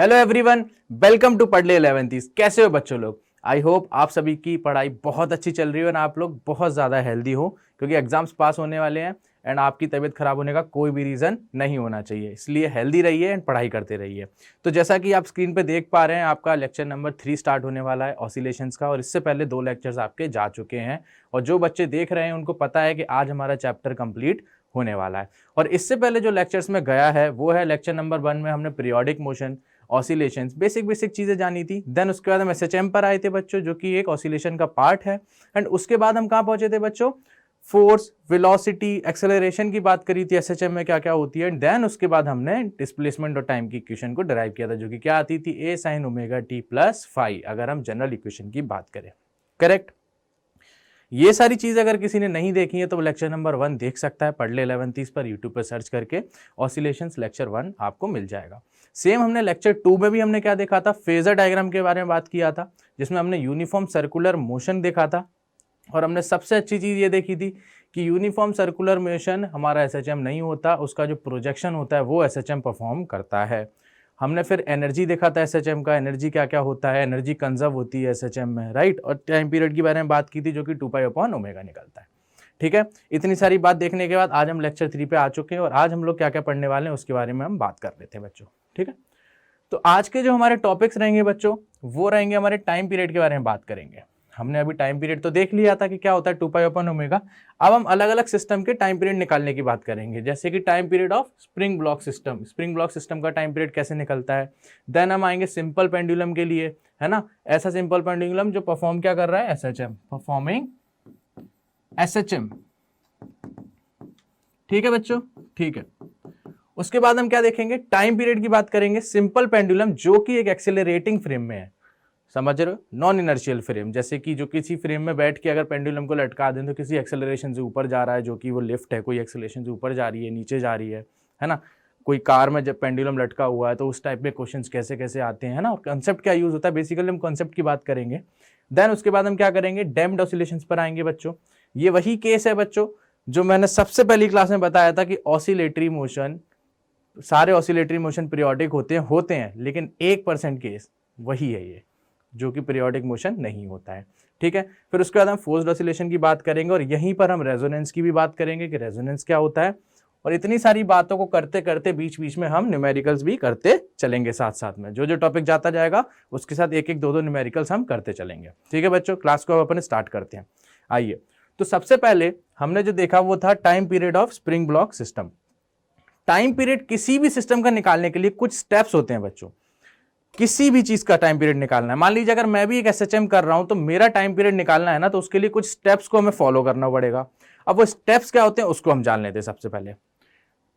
Hello everyone, welcome to पढ़ ले 11th। कैसे हो बच्चों लोग? आई होप आप सभी की पढ़ाई बहुत अच्छी चल रही हो और आप लोग बहुत ज़्यादा हेल्दी हो, क्योंकि एग्जाम्स पास होने वाले हैं एंड आपकी तबीयत खराब होने का कोई भी रीज़न नहीं होना चाहिए। इसलिए हेल्दी रहिए एंड पढ़ाई करते रहिए। तो जैसा कि आप स्क्रीन पे देख पा रहे हैं, आपका लेक्चर नंबर 3 स्टार्ट होने वाला है ऑसिलेशंस का, और इससे पहले 2 लेक्चर्स आपके जा चुके हैं। और जो बच्चे देख रहे हैं उनको पता है कि आज हमारा चैप्टर कंप्लीट होने वाला है। और इससे पहले जो लेक्चर्स में गया है वो है लेक्चर नंबर 1 में हमने पीरियोडिक मोशन, ऑसिलेशंस, बेसिक चीजें जानी थी। देन उसके बाद हम एसएचएम पर आए थे बच्चों, जो कि एक ऑसिलेशन का पार्ट है। एंड उसके बाद हम कहाँ पहुंचे थे बच्चों? फोर्स, वेलोसिटी, एक्सेलरेशन की बात करी थी, एसएचएम में क्या क्या होती है। एंड देन उसके बाद हमने डिस्प्लेसमेंट और टाइम की इक्वेशन को डिराइव किया था, जो कि क्या आती थी? A sine omega T plus phi, अगर हम जनरल इक्वेशन की बात करें। करेक्ट। ये सारी चीज़ अगर किसी ने नहीं देखी है तो वो लेक्चर नंबर 1 देख सकता है, पढ़ ले 11th पर यूट्यूब पर सर्च करके ऑसिलेशंस लेक्चर 1 आपको मिल जाएगा। सेम हमने लेक्चर 2 में भी हमने क्या देखा था? फेजर डायग्राम के बारे में बात किया था, जिसमें हमने यूनिफॉर्म सर्कुलर मोशन देखा था। और हमने सबसे अच्छी चीज़ ये देखी थी कि यूनिफॉर्म सर्कुलर मोशन हमारा एसएचएम नहीं होता, उसका जो प्रोजेक्शन होता है वो एसएचएम परफॉर्म करता है। हमने फिर एनर्जी देखा था एसएचएम का, एनर्जी क्या क्या होता है, एनर्जी कंजर्व होती है एसएचएम में, राइट। और टाइम पीरियड के बारे में बात की थी, जो कि 2π/ω निकलता है। ठीक है, इतनी सारी बात देखने के बाद आज हम लेक्चर 3 पे आ चुके हैं और आज हम लोग क्या क्या पढ़ने वाले हैं उसके बारे में हम बात कर लेते हैं बच्चों। ठीक है, तो आज के जो हमारे टॉपिक्स रहेंगे बच्चों, वो रहेंगे हमारे टाइम पीरियड के बारे में बात करेंगे। हमने अभी टाइम पीरियड तो देख लिया था कि क्या होता है 2π/ω। अब हम अलग अलग सिस्टम के टाइम पीरियड निकालने की बात करेंगे, जैसे कि time period of spring block system. Spring block system का टाइम पीरियड कैसे निकलता है। देन हम आएंगे सिंपल पेंडुलम के लिए, है ना। ऐसा सिंपल पेंडुलम जो परफॉर्म क्या कर रहा है? SHM, performing SHM. ठीक है बच्चों, ठीक है। उसके बाद हम क्या देखेंगे? टाइम पीरियड की बात करेंगे, सिंपल पेंडुलम जो कि एक एक्सेलरेटिंग फ्रेम में है, समझ रहे हो, नॉन इनर्शियल फ्रेम। जैसे कि जो किसी फ्रेम में बैठ के अगर पेंडुलम को लटका दें तो किसी एक्सेलरेशन से ऊपर जा रहा है, जो कि वो लिफ्ट है, कोई एक्सेलरेशन से ऊपर जा रही है, नीचे जा रही है ना। कोई कार में जब पेंडुलम लटका हुआ है तो उस टाइप के क्वेश्चंस कैसे कैसे आते हैं, है ना। और कंसेप्ट क्या यूज होता है, बेसिकली हम कंसेप्ट की बात करेंगे। देन उसके बाद हम क्या करेंगे? डैम्प्ड ऑसिलेशंस पर आएंगे बच्चों। ये वही केस है बच्चों जो मैंने सबसे पहली क्लास में बताया था कि ऑसिलेटरी मोशन, सारे ऑसिलेटरी मोशन पीरियोडिक होते हैं, लेकिन 1% केस वही है ये, जो कि पीरियोडिक मोशन नहीं होता है। ठीक है, फिर उसके बाद हम फोर्स्ड ऑसिलेशन की बात करेंगे और यहीं पर हम रेजोनेंस की भी बात करेंगे कि रेजोनेंस क्या होता है। और इतनी सारी बातों को करते करते बीच बीच में हम न्यूमेरिकल्स भी करते चलेंगे साथ साथ में। जो जो टॉपिक जाता जाएगा उसके साथ एक एक दो दो न्यूमेरिकल्स हम करते चलेंगे। ठीक है बच्चों, क्लास को अपन स्टार्ट करते हैं। आइए, तो सबसे पहले हमने जो देखा वो था time period of spring block system. Time period किसी भी सिस्टम का निकालने के लिए कुछ स्टेप्स होते हैं बच्चों। किसी भी चीज का टाइम पीरियड निकालना है, मान लीजिए अगर मैं भी एक एसएचएम कर रहा हूं तो मेरा टाइम पीरियड निकालना है ना, तो उसके लिए कुछ स्टेप्स को हमें फॉलो करना पड़ेगा। अब वो स्टेप्स क्या होते हैं उसको हम जान लेते हैं सबसे पहले।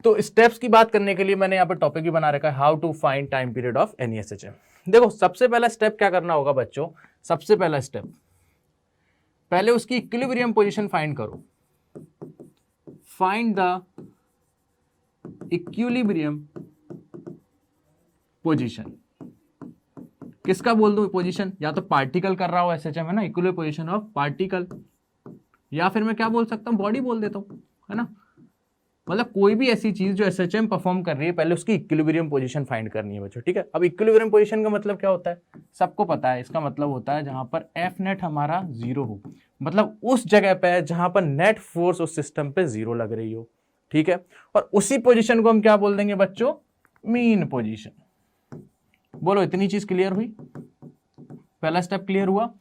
तो स्टेप्स की बात करने के लिए मैंने यहाँ पे टॉपिक भी बना रखा है, how to find time period of any SHM. देखो, सबसे पहला स्टेप क्या करना होगा बच्चों? सबसे पहला स्टेप, पहले उसकी इक्विलिब्रियम पोजीशन फाइंड करो। Find the equilibrium position. किसका बोल दो पोजीशन? या तो पार्टिकल कर रहा हो एसएचएम, है ना, इक्विलिब्रियम पोजीशन ऑफ पार्टिकल, या फिर मैं क्या बोल सकता हूं? बॉडी बोल देता हूं, है ना। मतलब कोई भी ऐसी चीज जो एसएचएम परफॉर्म कर रही है, पहले उसकी इक्विलिब्रियम पोजीशन फाइंड करनी है बच्चों। ठीक है, अब इक्विलिब्रियम पोजीशन का मतलब क्या होता है? सबको पता है, इसका मतलब होता है जहां पर एफ नेट हमारा 0 हो, मतलब उस जगह पे जहां पर नेट फोर्स उस सिस्टम पे 0 लग रही हो। ठीक है, और उसी पोजीशन को हम क्या बोल देंगे बच्चों? Mean position. बोलो, इतनी चीज क्लियर हुई? पहला स्टेप क्लियर हुआ।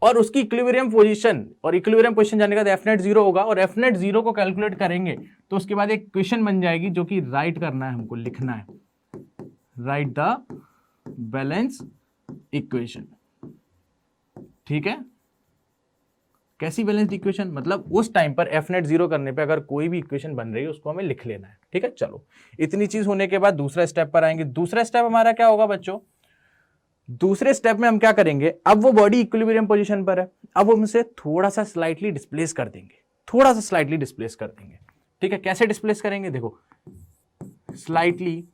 और उसकी इक्विलिब्रियम पोजीशन, और इक्विलिब्रियम पोजीशन जाने के बाद एफ नेट 0 होगा, और एफ नेट 0 को कैलकुलेट करेंगे तो उसके बाद एक क्वेश्चन बन जाएगी जो कि राइट करना है, हमको लिखना है, राइट द बैलेंस इक्वेशन। ठीक है, कैसी बैलेंस इक्वेशन? मतलब उस टाइम पर एफ नेट 0 करने पे अगर कोई भी इक्वेशन बन रही है उसको हमें लिख लेना है। ठीक है, चलो, इतनी चीज होने के बाद दूसरा स्टेप पर आएंगे। दूसरा स्टेप हमारा क्या होगा बच्चों? दूसरे स्टेप में हम क्या करेंगे? अब वो बॉडी इक्विलिब्रियम पोजीशन पर है, अब हम उसे थोड़ा सा स्लाइटली डिस्प्लेस कर देंगे, थोड़ा सा स्लाइटली डिस्प्लेस कर देंगे। ठीक है, कैसे डिस्प्लेस करेंगे? देखो, स्लाइटली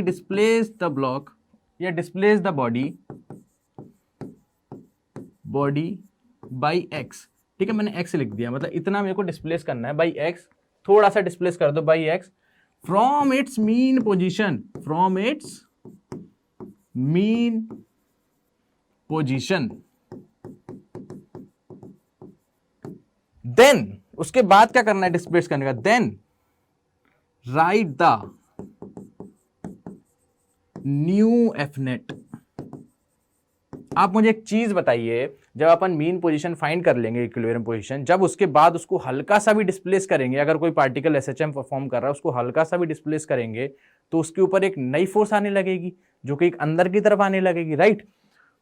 डिस्प्लेस द ब्लॉक या displace the body by x. ठीक है, मैंने एक्स लिख दिया, मतलब इतना मेरे को डिस्प्लेस करना है बाई एक्स, थोड़ा सा डिस्प्लेस कर दो by x. From its mean position, from its mean position, then उसके बाद क्या करना है डिस्प्लेस करने का, then write the new F net. आप मुझे एक चीज बताइए, जब अपन मीन पोजीशन फाइंड कर लेंगे इक्विलिब्रियम पोजीशन, जब उसके बाद उसको हल्का सा भी डिस्प्लेस करेंगे, अगर कोई पार्टिकल एसएचएम परफॉर्म कर रहा है उसको हल्का सा भी डिस्प्लेस करेंगे तो उसके ऊपर एक नई फोर्स आने लगेगी जो कि एक अंदर की तरफ आने लगेगी, राइट।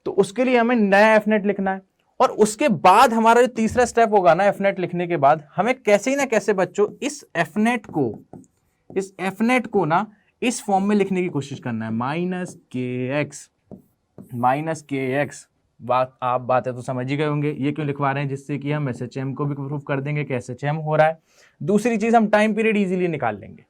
तो उसके लिए हमें नया एफ नेट लिखना है, और उसके बाद हमारा जो तीसरा स्टेप होगा ना एफ नेट लिखने के बाद, हमें कैसे ही ना कैसे बच्चों इस एफ नेट को ना इस फॉर्म में लिखने की कोशिश करना है, माइनस के एक्स। आप बातें तो समझ ही गए होंगे, ये क्यों लिखवा रहे हैं, जिससे कि हम एसएचएम को भी प्रूफ कर देंगे कि एसएचएम हो रहा है। दूसरी चीज हम टाइम पीरियड इजीली निकाल लेंगे,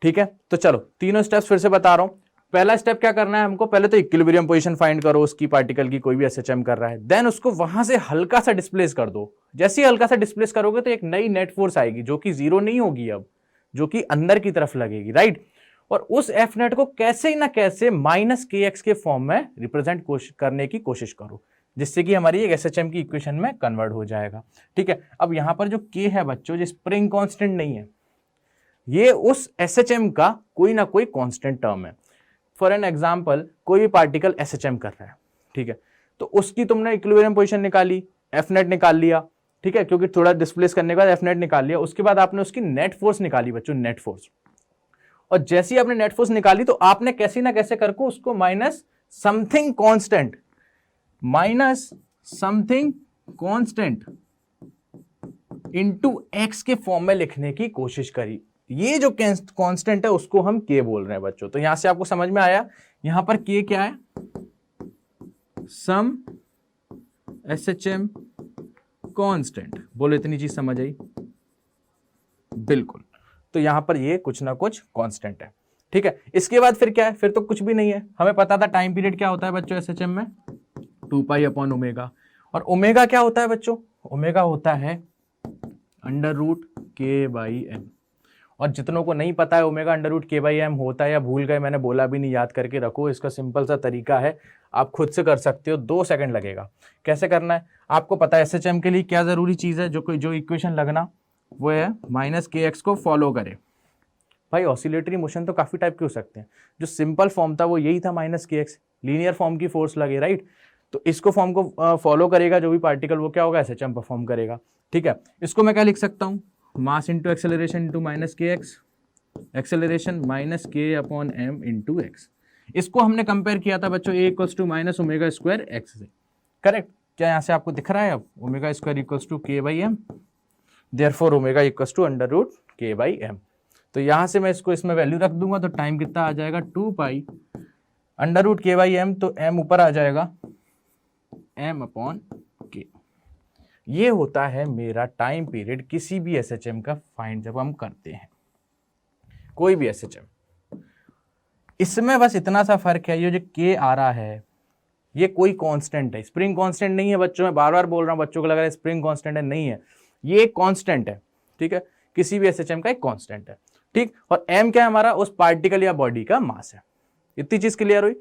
ठीक है। तो चलो तीनों स्टेप्स फिर से बता रहा हूं। पहला स्टेप क्या करना है हमको, पहले तो इक्विलिब्रियम पोजीशन फाइंड करो उसकी पार्टिकल की, कोई भी एसएचएम कर रहा है, देन उसको वहां से हल्का सा डिस्प्लेस कर दो। जैसे ही हल्का सा डिस्प्लेस करोगे तो एक नई नेट फोर्स आएगी जो कि जीरो नहीं होगी अब, जो कि अंदर की तरफ लगेगी, राइट। और उस एफ नेट को कैसे ही ना कैसे माइनस के एक्स के फॉर्म में रिप्रेजेंट करने की कोशिश करो, जिससे कि हमारी एक एसएचएम की इक्वेशन में कन्वर्ट हो जाएगा, ठीक है। अब यहां पर जो के है बच्चों, जो स्प्रिंग कांस्टेंट नहीं है, ये उस एसएचएम का कोई ना कोई कांस्टेंट टर्म है। फॉर एन एग्जांपल, कोई भी पार्टिकल एसएचएम कर रहा है, ठीक है, तो उसकी तुमने इक्विलिब्रियम पोजीशन निकाली, एफ नेट निकाल लिया, ठीक है, क्योंकि थोड़ा डिस्प्लेस करने के बाद एफ नेट निकाल लिया। उसके बाद आपने उसकी नेट फोर्स निकाली बच्चों, नेट फोर्स। और जैसे ही आपने नेट फोर्स निकाली तो आपने कैसे ना कैसे करके उसको minus something constant into x के फॉर्म में लिखने की कोशिश करी। ये जो कांस्टेंट है उसको हम के बोल रहे हैं बच्चों। तो यहां से आपको समझ में आया, यहां पर के क्या है, सम एसएचएम कांस्टेंट। बोलो इतनी चीज समझ आई, बिल्कुल। तो यहां पर ये कुछ ना कुछ कांस्टेंट है, ठीक है। इसके बाद फिर क्या है, फिर तो कुछ भी नहीं है। हमें पता था टाइम पीरियड क्या होता है बच्चों एसएचएम में, 2π/ओमेगा। और ओमेगा क्या होता है बच्चों, ओमेगा होता है √k/m। और जितनों को नहीं पता है ओमेगा √k/m होता है या भूल गए, मैंने बोला भी नहीं, याद करके रखो। इसका सिंपल सा तरीका है, आप खुद से कर सकते हो, 2 सेकंड लगेगा। कैसे करना है आपको पता है। एसएचएम के लिए क्या जरूरी चीज है, जो इक्वेशन लगना वो है -kx को फॉलो करे। भाई ऑसिलेटरी मोशन तो काफी टाइप के हो सकते हैं, जो सिंपल फॉर्म था वो यही था -kx, लीनियर फॉर्म की फोर्स लगे, राइट। तो इसको फॉर्म को फॉलो करेगा जो भी पार्टिकल, वो क्या होगा, एसएचएम परफॉर्म करेगा, ठीक है। इसको मैं क्या लिख सकता हूँ, mass into acceleration into -kx, acceleration -k/m into x. इसको हमने कंपेयर किया था बच्चों a = -ω² x से, करेक्ट। क्या यहाँ से आपको दिख रहा है अब, ω² = k/m, देयरफॉर ओमेगा = √k/m। तो यहां से मैं इसमें वैल्यू रख दूंगा तो टाइम कितना आ जाएगा, 2π √k/m। तो m ऊपर आ जाएगा m/k। ये होता है मेरा टाइम पीरियड किसी भी एसएचएम का फाइंड जब हम करते हैं, कोई भी एसएचएम। इसमें बस इतना सा फर्क है, ये जो k आ रहा है ये कोई कांस्टेंट है, स्प्रिंग कांस्टेंट नहीं है बच्चों। मैं बार बार बोल रहा हूं, बच्चों को लग रहा है स्प्रिंग कांस्टेंट है, नहीं है, ये एक कांस्टेंट है, ठीक है। किसी भी एसएचएम का एक कांस्टेंट है, ठीक। और m क्या है हमारा, उस पार्टिकल या बॉडी का मास है। इतनी चीज क्लियर हुई।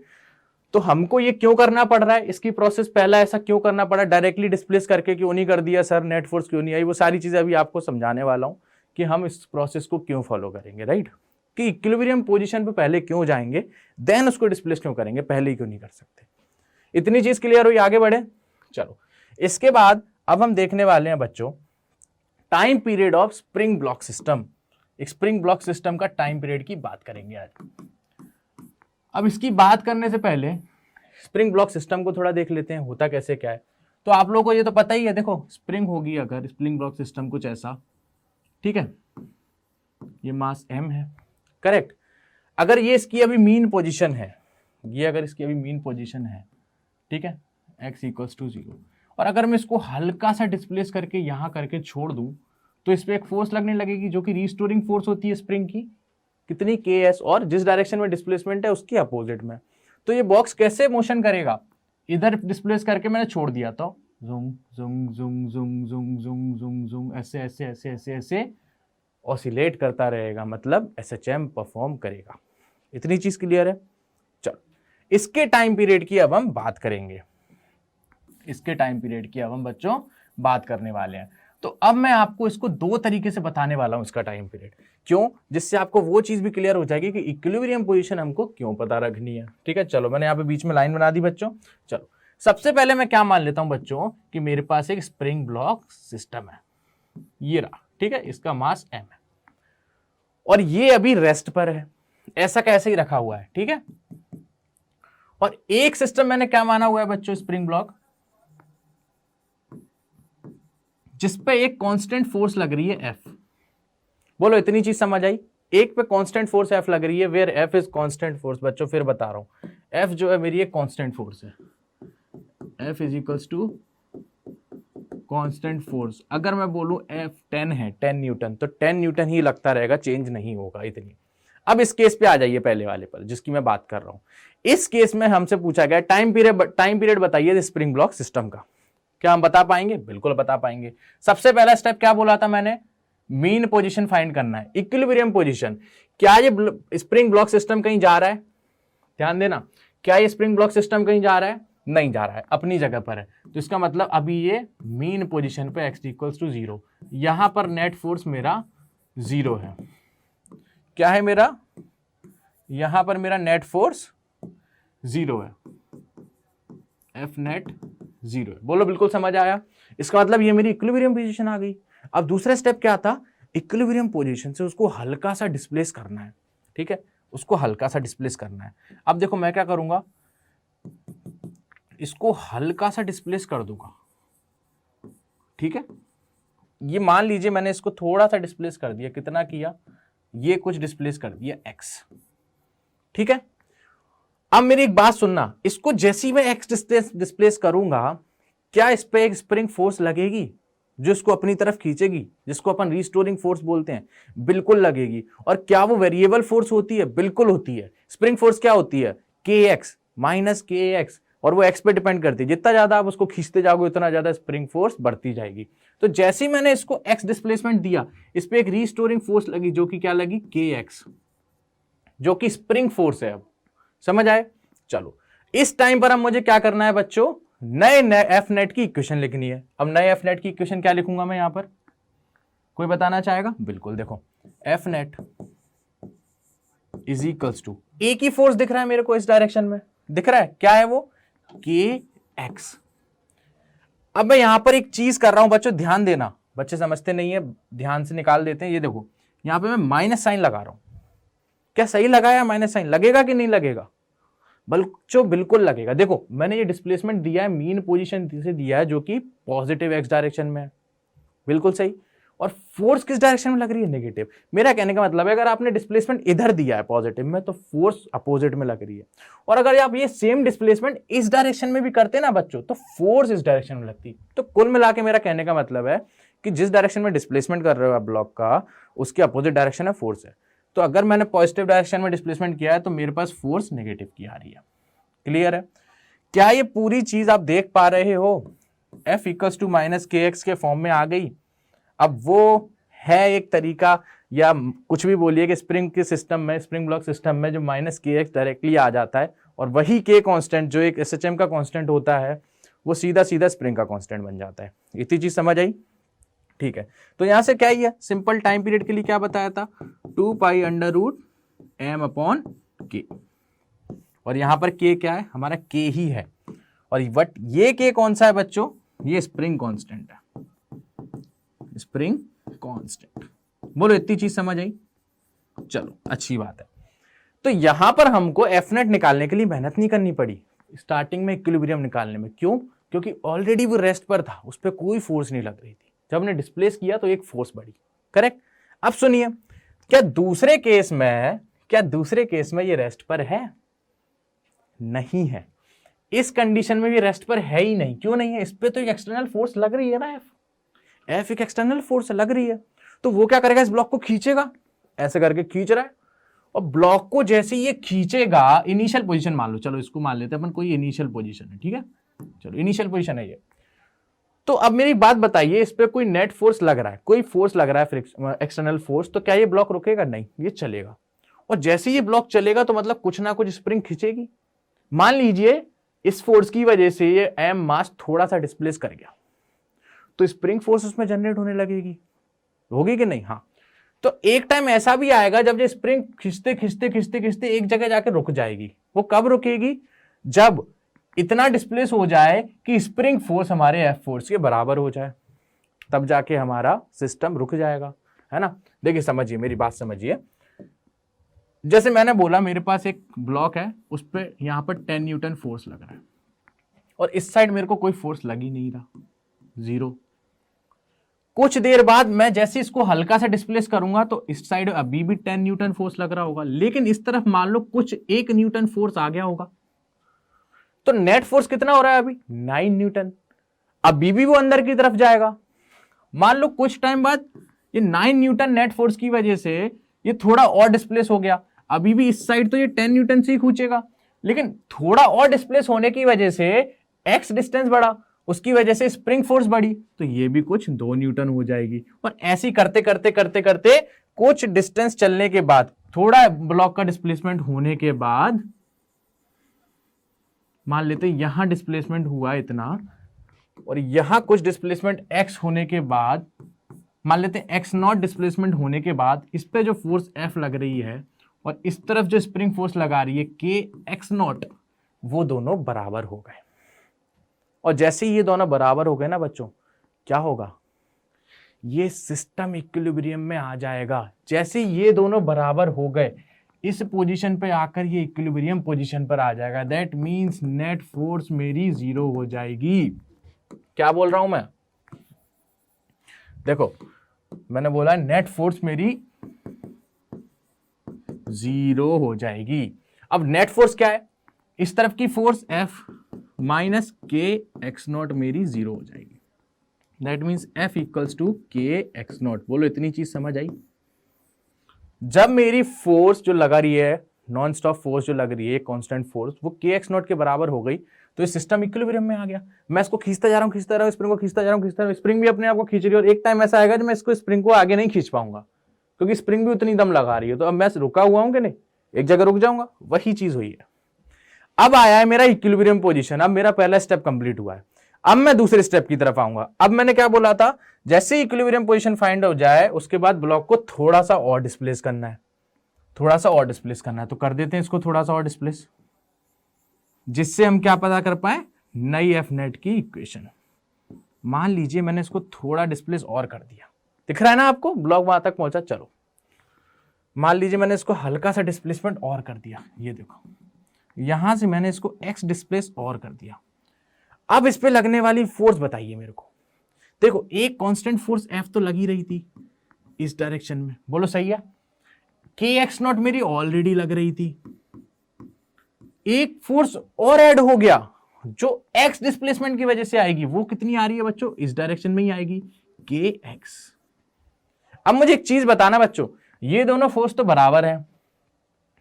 तो हमको ये क्यों करना पड़ रहा है, इसकी प्रोसेस पहला ऐसा क्यों करना पड़ा, डायरेक्टली डिस्प्लेस करके क्यों नहीं कर दिया सर, नेट फोर्स क्यों नहीं आई, वो सारी चीजें अभी आपको समझाने वाला हूं कि हम इस प्रोसेस को क्यों फॉलो करेंगे, राइट। कि इक्विलिब्रियम पोजीशन पे पहले क्यों जाएंगे, देन उसको डिस्प्लेस क्यों करेंगे, पहले ही क्यों नहीं कर सकते। इतनी चीज क्लियर हुई, आगे बढ़े। चलो इसके बाद अब हम देखने वाले हैं बच्चों time period of spring block system. एक स्प्रिंग ब्लॉक सिस्टम का टाइम पीरियड की बात करेंगे आज। अब इसकी बात करने से पहले स्प्रिंग ब्लॉक सिस्टम को थोड़ा देख लेते हैं, होता कैसे क्या है। तो आप लोगों को ये तो पता ही है, देखो स्प्रिंग होगी अगर, स्प्रिंग ब्लॉक सिस्टम कुछ ऐसा, ठीक है, ये मास m है, करेक्ट। अगर ये इसकी अभी मीन पोजीशन है, ये अगर इसकी अभी मीन पोजीशन है, ठीक है, x = 0, और अगर मैं इसको हल्का सा डिस्प्लेस करके यहां करके छोड़ दूं तो इस पे एक फोर्स लगने लगेगी जो कि रिस्टोरिंग फोर्स होती है स्प्रिंग की, कितनी ks, और जिस डायरेक्शन में डिस्प्लेसमेंट है उसकी अपोजिट में। तो ये बॉक्स कैसे मोशन करेगा, इधर डिस्प्लेस करके मैंने छोड़ दिया तो Jung Jung Jung Jung Jung Jung Jung Jung ऐसे ऐसे ऐसे ऐसे ऐसे ऑसिलेट करता रहेगा, मतलब एसएचएम परफॉर्म करेगा। इतनी चीज क्लियर है। चलो इसके टाइम पीरियड की अब हम बात करेंगे, इसके टाइम पीरियड की अब हम बच्चों बात करने वाले हैं। तो अब मैं आपको इसको दो तरीके से बताने वाला हूं, इसका टाइम पीरियड। क्यों? जिससे आपको वो चीज भी क्लियर हो जाएगी कि इक्विलिब्रियम पोजीशन हमको क्यों पता रखनी है। ठीक है, चलो मैंने यहाँ पे बीच में लाइन बना दी बच्चों। चलो सबसे पहले मैं क्या मान लेता हूं बच्चों कि मेरे पास एक स्प्रिंग ब्लॉक सिस्टम है, ये रहा। ठीक है, इसका मास m है और ये अभी रेस्ट पर है, ऐसा कैसे ही रखा हुआ है। ठीक है, और एक सिस्टम मैंने क्या माना हुआ है बच्चों, स्प्रिंग ब्लॉक, जिसपे एक कांस्टेंट फोर्स लग रही है F। बोलो इतनी चीज समझ आई? एक पे कांस्टेंट फोर्स F लग रही है, where F is constant force. बच्चों फिर बता रहा हूं, F जो है मेरी एक कांस्टेंट फोर्स है, F is equals to constant force. अगर मैं बोलूं F 10 है, 10 न्यूटन, तो 10 न्यूटन ही लगता रहेगा, चेंज नहीं होगा इतनी। अब इस केस पे आ जाइए, पहले वाले पर जिसकी मैं बात कर रहा हूं। इस केस में हमसे पूछा गया टाइम पीरियड बताइए स्प्रिंग ब्लॉक सिस्टम का। क्या हम बता पाएंगे? बिल्कुल बता पाएंगे। सबसे पहला स्टेप क्या बोला था मैंने? मीन पोजीशन फाइंड करना है, इक्विलिब्रियम पोजीशन। क्या ये स्प्रिंग ब्लॉक सिस्टम कहीं जा रहा है? ध्यान देना, क्या ये स्प्रिंग ब्लॉक सिस्टम कहीं जा रहा है? नहीं जा रहा है, अपनी जगह पर है। तो इसका मतलब अभी ये मीन पोजीशन पे x इक्वल्स टू 0, यहां पर नेट फोर्स मेरा 0 है। क्या है मेरा? यहां पर मेरा नेट फोर्स 0 है, F नेट 0 है। बोलो बिल्कुल समझ आया? इसका मतलब ये मेरी इक्विलिब्रियम पोजीशन आ गई। अब दूसरा स्टेप क्या था? इक्विलिब्रियम पोजीशन से उसको हल्का सा डिस्प्लेस करना है। ठीक है, उसको हल्का सा डिस्प्लेस करना है। अब देखो मैं क्या करूंगा, इसको हल्का सा डिस्प्लेस कर दूंगा। ठीक है, ये मान लीजिए मैंने इसको थोड़ा सा डिस्प्लेस कर दिया। कितना किया? ये कुछ डिस्प्लेस कर दिया x। ठीक है, अब मेरी एक बात सुनना, इसको जैसे ही मैं x डिस्प्लेस करूंगा, क्या इस पे एक स्प्रिंग फोर्स लगेगी जो इसको अपनी तरफ खींचेगी, जिसको अपन रिस्टोरिंग फोर्स बोलते हैं? बिल्कुल लगेगी। और क्या वो वेरिएबल फोर्स होती है? बिल्कुल होती है। स्प्रिंग फोर्स क्या होती है? kx माइनस kx, और वो x पे डिपेंड करती है। जितना ज्यादा आप उसको खींचते जाओगे उतना ज्यादा स्प्रिंग फोर्स बढ़ती जाएगी। तो जैसे ही मैंने इसको x डिस्प्लेसमेंट दिया, इस पे एक रिस्टोरिंग फोर्स लगी, जो कि क्या लगी? kx, जो कि स्प्रिंग फोर्स है। अब समझ आए? चलो इस टाइम पर अब मुझे क्या करना है बच्चों? नए एफ नेट की इक्वेशन लिखनी है। अब नए एफ नेट की इक्वेशन क्या लिखूंगा मैं यहां पर? कोई बताना चाहेगा? बिल्कुल, देखो F net is equals to, एक ही फोर्स दिख रहा है मेरे को इस डायरेक्शन में, दिख रहा है क्या है वो? के एक्स। अब मैं यहां पर एक चीज कर रहा हूं बच्चों, ध्यान देना, बच्चे समझते नहीं है, ध्यान से निकाल देते हैं। ये देखो यहां पे मैं माइनस साइन लगा रहा हूं। क्या सही लगाया? माइनस साइन लगेगा कि नहीं लगेगा? बच्चों बिल्कुल लगेगा। देखो मैंने ये डिस्प्लेसमेंट दिया है, मीन पोजीशन से दिया है, जो कि पॉजिटिव एक्स डायरेक्शन में है। बिल्कुल सही। और फोर्स किस डायरेक्शन में लग रही है? नेगेटिव। मेरा कहने का मतलब है अगर आपने डिस्प्लेसमेंट इधर दिया है पॉजिटिव में, तो फोर्स अपोजिट में लग रही है। और अगर आप ये सेम डिस्प्लेसमेंट इस डायरेक्शन में भी करते ना बच्चों, तो फोर्स इस डायरेक्शन में लगती। तो कुल मिला के मेरा कहने का मतलब है कि जिस डायरेक्शन में डिस्प्लेसमेंट कर रहे हो आप ब्लॉक का, उसके अपोजिट डायरेक्शन में फोर्स है। तो अगर मैंने पॉजिटिव डायरेक्शन में डिस्प्लेसमेंट किया है, तो मेरे पास फोर्स नेगेटिव की आ रही है। क्लियर है? क्या ये पूरी चीज आप देख पा रहे हो? F इक्वल्स टू माइनस के एक्स के फॉर्म में आ गई। अब वो है एक तरीका, या कुछ भी बोलिए, कि स्प्रिंग के सिस्टम में, स्प्रिंग ब्लॉक सिस्टम में जो माइनस के एक्स डायरेक्टली आ जाता है, और वही के कांस्टेंट जो एक एसएचएम का कांस्टेंट होता है, वो सीधा सीधा स्प्रिंग का कांस्टेंट बन जाता है। इतनी चीज समझ आई? ठीक है, तो यहां से क्या ही है, सिंपल टाइम पीरियड के लिए क्या बताया था? 2 pi under root m upon k. और यहां पर k क्या है? हमारा k ही है। और बट ये k कौन सा है बच्चों? ये स्प्रिंग कांस्टेंट है, स्प्रिंग कांस्टेंट। बोलो इतनी चीज समझ आई? चलो अच्छी बात है। तो यहां पर हमको एफ नेट निकालने के लिए मेहनत नहीं करनी पड़ी स्टार्टिंग में इक्विलिब्रियम निकालने में। क्यों? क्योंकि ऑलरेडी वो रेस्ट पर था, उस पर कोई फोर्स नहीं लग रही थी। जब हमने डिस्प्लेस किया तो एक फोर्स बढ़ी। करेक्ट? अब सुनिए, क्या दूसरे केस में ये रेस्ट पर है? नहीं है। इस कंडीशन में भी रेस्ट पर है ही नहीं। क्यों नहीं है? इस पे तो एक एक्सटर्नल फोर्स लग रही है ना, एफ एक एक्सटर्नल फोर्स लग रही है। तो वो क्या करेगा? इस ब्लॉक को खींचेगा, ऐसे करके खींच रहा है, और ब्लॉक को जैसे ये खींचेगा, इनिशियल पोजीशन मान लो, चलो इसको मान लेते हैं अपन, कोई इनिशियल पोजीशन है। ठीक है, चलो इनिशियल पोजीशन है ये। तो अब मेरी बात बताइए, इस पे कोई नेट फोर्स लग रहा है, कोई फोर्स लग रहा है एक्सटर्नल फोर्स, तो क्या ये ब्लॉक रुकेगा? नहीं, ये चलेगा। और जैसे ये ब्लॉक चलेगा तो मतलब कुछ ना कुछ स्प्रिंग खींचेगी। मान लीजिए इस फोर्स की वजह से ये एम मास थोड़ा सा डिस्प्लेस कर गया, तो स्प्रिंग फोर्स उसमें जनरेट होने लगेगी, होगी कि नहीं? हाँ। तो एक टाइम ऐसा भी आएगा जब ये स्प्रिंग खींचते खींचते खींचते खींचते एक जगह जाके रुक जाएगी। वो कब रुकेगी? जब इतना डिस्प्लेस हो जाए कि स्प्रिंग फोर्स हमारे एफ फोर्स के बराबर हो जाए, तब जाके हमारा सिस्टम रुक जाएगा, है ना। देखिए समझिए, मेरी बात समझिए। जैसे मैंने बोला मेरे पास एक ब्लॉक है, उस पर यहां पर 10 न्यूटन फोर्स लग रहा है और इस साइड मेरे को कोई फोर्स लग ही नहीं रहा, 0। कुछ देर बाद मैं जैसे इसको हल्का सा डिस्प्लेस करूंगा तो इस साइड अभी भी 10 न्यूटन फोर्स लग रहा होगा, लेकिन इस तरफ मान लो कुछ 1 न्यूटन फोर्स आ गया होगा, तो नेट फोर्स कितना हो रहा है अभी? 9 न्यूटन। अभी भी वो अंदर की तरफ जाएगा। मान लो कुछ टाइम बाद ये 9 न्यूटन नेट फोर्स की वजह से ये थोड़ा और डिस्प्लेस हो गया, अभी भी इस साइड तो ये 10 न्यूटन से ही खींचेगा, लेकिन थोड़ा और डिस्प्लेस होने की वजह से एक्स डिस्टेंस बढ़ा, उसकी वजह से स्प्रिंग फोर्स बढ़ी, तो ये भी कुछ 2 न्यूटन हो जाएगी। और ऐसे करते करते करते करते कुछ डिस्टेंस चलने के बाद, थोड़ा ब्लॉक का डिस्प्लेसमेंट होने के बाद, मान लेते यहां डिस्प्लेसमेंट हुआ इतना और यहां कुछ डिस्प्लेसमेंट एक्स होने के बाद, मान लेते हैं एक्स नॉट डिस्प्लेसमेंट होने के बाद इस पे जो फोर्स एफ लग रही है और इस तरफ जो स्प्रिंग फोर्स लगा रही है के एक्स नॉट, वो दोनों बराबर हो गए। और जैसे ही ये दोनों बराबर हो गए ना बच्चों, क्या होगा? ये सिस्टम इक्विलिब्रियम में आ जाएगा। जैसे ये दोनों बराबर हो गए, इस पोजीशन पे आकर ये इक्विलिब्रियम पोजीशन पर आ जाएगा। दैट मींस नेट फोर्स मेरी 0 हो जाएगी। क्या बोल रहा हूं मैं? देखो मैंने बोला नेट फोर्स मेरी 0 हो जाएगी। अब नेट फोर्स क्या है? इस तरफ की फोर्स F माइनस के एक्स नॉट मेरी 0 हो जाएगी। That means F equals to k x nought. बोलो इतनी चीज समझ आई? जब मेरी फोर्स जो लगा रही है, नॉन स्टॉप फोर्स जो लग रही है, कांस्टेंट फोर्स, वो के एक्स नॉट के बराबर हो गई, तो इस सिस्टम इक्विलिब्रियम में आ गया। मैं इसको खींचता जा रहा हूं, स्प्रिंग को खींचता जा रहा हूं, स्प्रिंग भी अपने आप को खींच रही है। और एक टाइम ऐसा आएगा जब मैं इसको स्प्रिंग को आगे नहीं खींच पाऊंगा, क्योंकि स्प्रिंग भी उतनी दम लगा रही है। तो अब मैं रुका हुआ हूं कि नहीं? एक जगह रुक जाऊंगा। वही चीज हुई है। अब आया है मेरा इक्विलिब्रियम पोजीशन। अब मेरा पहला स्टेप कंप्लीट हुआ है। अब मैं दूसरे स्टेप की तरफ आऊंगा। अब मैंने क्या बोला था? जैसे इक्विलिब्रियम पोजीशन फाइंड हो जाए, उसके बाद ब्लॉक को थोड़ा सा और डिस्प्लेस करना है, थोड़ा सा और डिस्प्लेस करना है। तो कर देते हैं इसको थोड़ा सा और डिस्प्लेस, जिससे हम क्या पता कर पाए? नई एफ नेट की इक्वेशन। मान लीजिए मैंने इसको थोड़ा डिस्प्लेस और कर दिया, दिख रहा है ना आपको? ब्लॉक वहां तक पहुंचा। चलो मान लीजिए मैंने इसको हल्का सा डिस्प्लेसमेंट और कर दिया। ये देखो यहां से मैंने इसको एक्स डिस्प्लेस और कर दिया। अब इस पे लगने वाली फोर्स बताइए मेरे को। देखो एक कांस्टेंट फोर्स एफ तो लगी रही थी इस डायरेक्शन में, बोलो सही है। के एक्स नॉट मेरी ऑलरेडी लग रही थी, एक फोर्स और ऐड हो गया जो एक्स डिस्प्लेसमेंट की वजह से आएगी। वो कितनी आ रही है बच्चों? इस डायरेक्शन में ही आएगी, के एक्स। अब मुझे एक चीज बताना बच्चों, ये दोनों फोर्स तो बराबर है,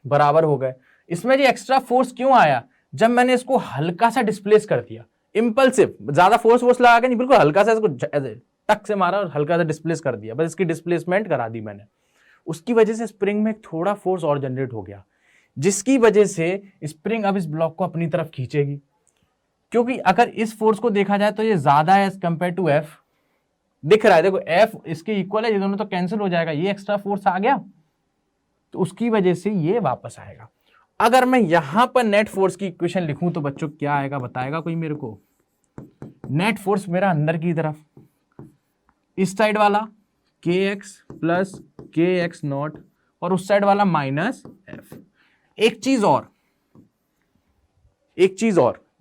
बराबर हो गए, इसमें जो एक्स्ट्रा फोर्स क्यों आया? जब मैंने इसको हल्का सा डिस्प्लेस कर दिया, इंपल्सिव, ज्यादा फोर्स लगा के नहीं, बिल्कुल हल्का सा इसको टक से मारा और हल्का सा डिस्प्लेस कर दिया, बस इसकी डिस्प्लेसमेंट करा दी मैंने। उसकी वजह से स्प्रिंग में थोड़ा फोर्स और जनरेट हो गया, जिसकी वजह से स्प्रिंग अब इस ब्लॉक को अपनी तरफ खींचेगी। क्योंकि अगर इस फोर्स को देखा जाए तो ये ज्यादा है एज कंपेयर टू एफ, दिख रहा है देखो एफ इसके इक्वल है, ये दोनों तो कैंसिल हो जाएगा, ये एक्स्ट्रा फोर्स आ गया तो उसकी वजह से ये वापस आएगा। अगर मैं यहां पर नेट फोर्स की इक्वेशन लिखूं तो बच्चों क्या आएगा बताएगा कोई मेरे को? नेट फोर्स मेरा अंदर की तरफ, इस साइड वाला के x plus K x not और उस साइड वाला माइनस एफ। एक चीज और,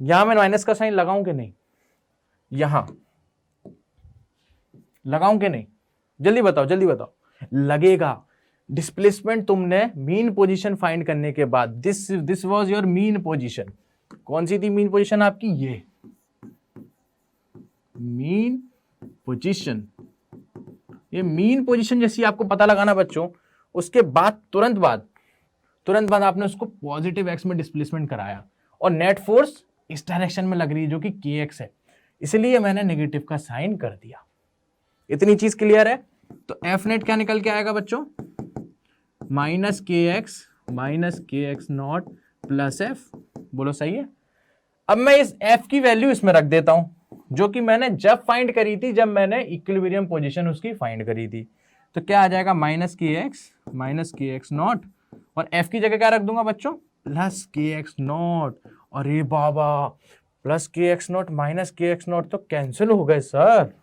यहां मैं माइनस का साइन लगाऊं कि नहीं? यहां लगाऊं कि नहीं? जल्दी बताओ। लगेगा। डिस्प्लेसमेंट तुमने मीन पोजीशन फाइंड करने के बाद, this was your mean position. कौन सी थी मीन पोजीशन आपकी? ये मीन पोजीशन। ये मीन पोजीशन जैसी आपको पता लगाना बच्चों, उसके बाद तुरंत बाद आपने उसको पॉजिटिव एक्स में डिस्प्लेसमेंट कराया और नेट फोर्स इस डायरेक्शन में लग रही है जो कि के एक्स है। इसलिए मैंने नेगेटिव का साइन कर दिया। इतनी चीज क्लियर है? तो एफ नेट क्या निकल के आएगा बच्चों? माइनस के एक्स नॉट प्लस एफ। बोलो सही है? अब मैं इस एफ की वैल्यू इसमें रख देता हूं, जो कि मैंने जब फाइंड करी थी, जब मैंने इक्विलिब्रियम पोजीशन उसकी फाइंड करी थी। तो क्या आ जाएगा? माइनस के एक्स नॉट, और एफ की जगह क्या रख दूंगा बच्चों? Plus K x not. अरे बाबा, plus K x not minus के एक्स नॉट तो कैंसिल हो गए सर।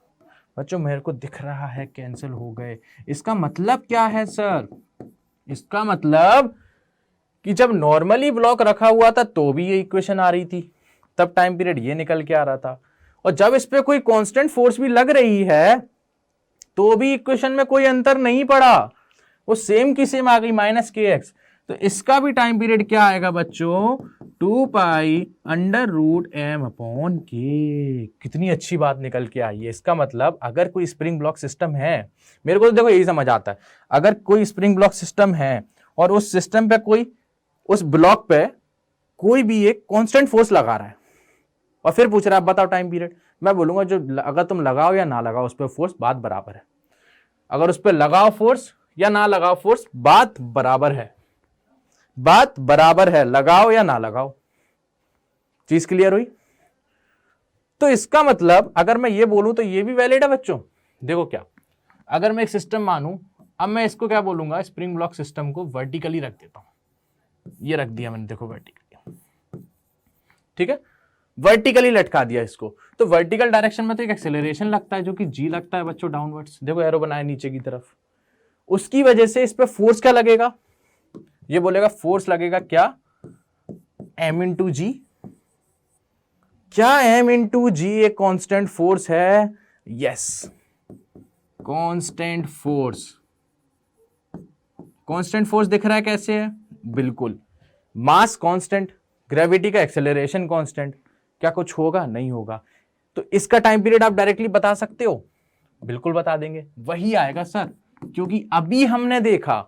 बच्चों मेरे को दिख रहा है कैंसिल हो गए। इसका मतलब क्या है सर? इसका मतलब कि जब नॉर्मली ब्लॉक रखा हुआ था तो भी ये इक्वेशन आ रही थी, तब टाइम पीरियड ये निकल के आ रहा था, और जब इस पे कोई कांस्टेंट फोर्स भी लग रही है तो भी इक्वेशन में कोई अंतर नहीं पड़ा, वो सेम की सेम आ गई माइनस के एक्स। तो इसका भी टाइम पीरियड क्या आएगा बच्चों? 2 pi under root M upon k. कितनी अच्छी बात निकल के आई है। इसका मतलब अगर कोई स्प्रिंग ब्लॉक सिस्टम है, मेरे को तो देखो यही समझ आता है, अगर कोई स्प्रिंग ब्लॉक सिस्टम है और उस सिस्टम पे कोई, उस ब्लॉक पे कोई भी एक कांस्टेंट फोर्स लगा रहा है और फिर पूछ रहा है बताओ टाइम पीरियड, मैं बोलूंगा जो अगर तुम लगाओ या ना लगाओ उस पर फोर्स बात बराबर है। अगर उस पर लगाओ फोर्स या ना लगाओ फोर्स बात बराबर है, बात बराबर है, लगाओ या ना लगाओ। चीज क्लियर हुई? तो इसका मतलब अगर मैं ये बोलूं तो ये भी वैलिड है बच्चों। देखो क्या, अगर मैं एक सिस्टम मानूं, अब मैं इसको क्या बोलूंगा? स्प्रिंग ब्लॉक सिस्टम को वर्टिकली रख देता हूं। ये रख दिया मैंने, देखो वर्टिकली, ठीक है, वर्टिकली लटका दिया इसको। तो वर्टिकल डायरेक्शन में तो एक एक्सेलरेशन लगता है जो कि जी लगता है बच्चों डाउनवर्ड्स। देखो एरो बनाया नीचे की तरफ, उसकी वजह से इस पे फोर्स क्या लगेगा? ये बोलेगा फोर्स लगेगा क्या? m इंटू जी। क्या m इंटू जी एक कांस्टेंट फोर्स है? Yes, constant force. Constant force दिख रहा है कैसे है? बिल्कुल, मास कांस्टेंट, ग्रेविटी का एक्सेलरेशन कांस्टेंट। क्या कुछ होगा? नहीं होगा। तो इसका टाइम पीरियड आप डायरेक्टली बता सकते हो? बिल्कुल बता देंगे, वही आएगा सर, क्योंकि अभी हमने देखा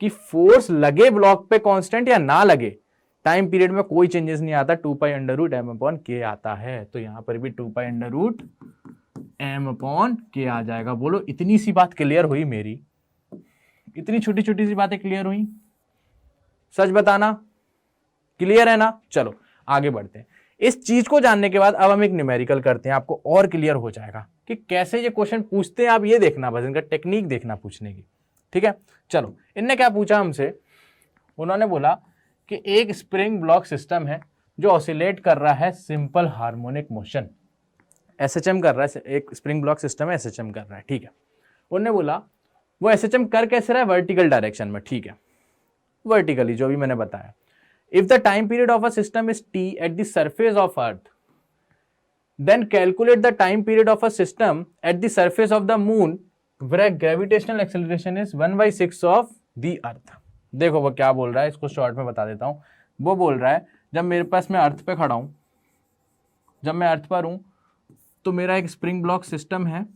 कि फोर्स लगे ब्लॉक पे कांस्टेंट या ना लगे, टाइम पीरियड में कोई चेंजेस नहीं आता, 2 pi under root M upon k आता है। तो यहां पर भी 2 pi under root M upon k आ जाएगा। बोलो इतनी सी बात क्लियर हुई मेरी? इतनी छोटी छोटी सी बातें क्लियर हुई? सच बताना, क्लियर है ना? चलो आगे बढ़ते हैं। इस चीज को जानने के बाद अब हम एक न्यूमेरिकल करते हैं, आपको और क्लियर हो जाएगा कि कैसे ये क्वेश्चन पूछते हैं। आप ये देखना, बस इनका टेक्निक देखना पूछने की, ठीक है। चलो, इनने क्या पूछा हमसे? उन्होंने बोला कि एक स्प्रिंग ब्लॉक सिस्टम है जो ऑसिलेट कर रहा है सिंपल हार्मोनिक मोशन, एसएचएम कर रहा है, एक स्प्रिंग ब्लॉक सिस्टम है, एसएचएम कर रहा है, ठीक है। उन्होंने बोला वो एसएचएम कर कैसे रहा है? वर्टिकल डायरेक्शन में, ठीक है, वर्टिकली, जो भी मैंने बताया। If the time period of a system is t at the surface of Earth, then calculate the time period of a system at the surface of the moon where gravitational acceleration is 1/6 of the Earth। देखो वो क्या बोल रहा है, इसको short में बता देता हूं। वो बोल रहा है जब मेरे पास, मैं अर्थ पे खड़ा हूं, जब मैं अर्थ पर हूं तो मेरा एक स्प्रिंग ब्लॉक सिस्टम है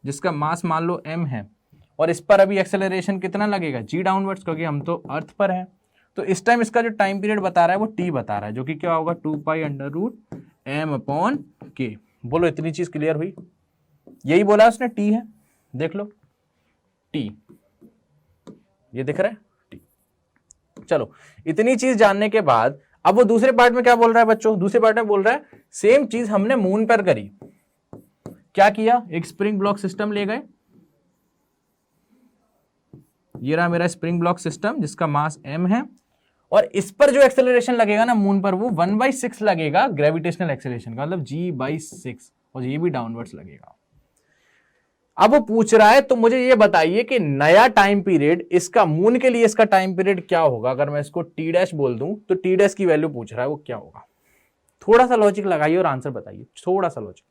जिसका मास मान लो m है, और इस पर अभी एक्सेलरेशन कितना लगेगा? जी डाउनवर्ड्स, क्योंकि हम तो अर्थ पर हैं। तो इस टाइम इसका जो टाइम पीरियड बता रहा है वो टी बता रहा है, जो कि क्या होगा? 2 pi under root M upon k. बोलो इतनी चीज क्लियर हुई? यही बोला उसने, टी है, देख लो टी, ये दिख रहा है टी। चलो, इतनी चीज जानने के बाद अब वो दूसरे पार्ट में क्या बोल रहा है बच्चों? दूसरे पार्ट में बोल रहा है सेम चीज हमने मून पर करी। क्या किया? एक स्प्रिंग ब्लॉक सिस्टम ले गए, ये रहा मेरा स्प्रिंग ब्लॉक सिस्टम जिसका मास m है, और इस पर जो एक्सेलरेशन लगेगा ना मून पर, वो 1/6 लगेगा ग्रेविटेशनल एक्सेलरेशन का, मतलब g/6, और ये भी डाउनवर्ड्स लगेगा। अब वो पूछ रहा है तो मुझे ये बताइए कि नया टाइम पीरियड इसका, मून के लिए इसका टाइम पीरियड क्या होगा? अगर मैं इसको t डैश बोल दूं तो t डैश की वैल्यू पूछ रहा है, वो क्या होगा? थोड़ा सा लॉजिक लगाइए और आंसर बताइए, थोड़ा सा लॉजिक।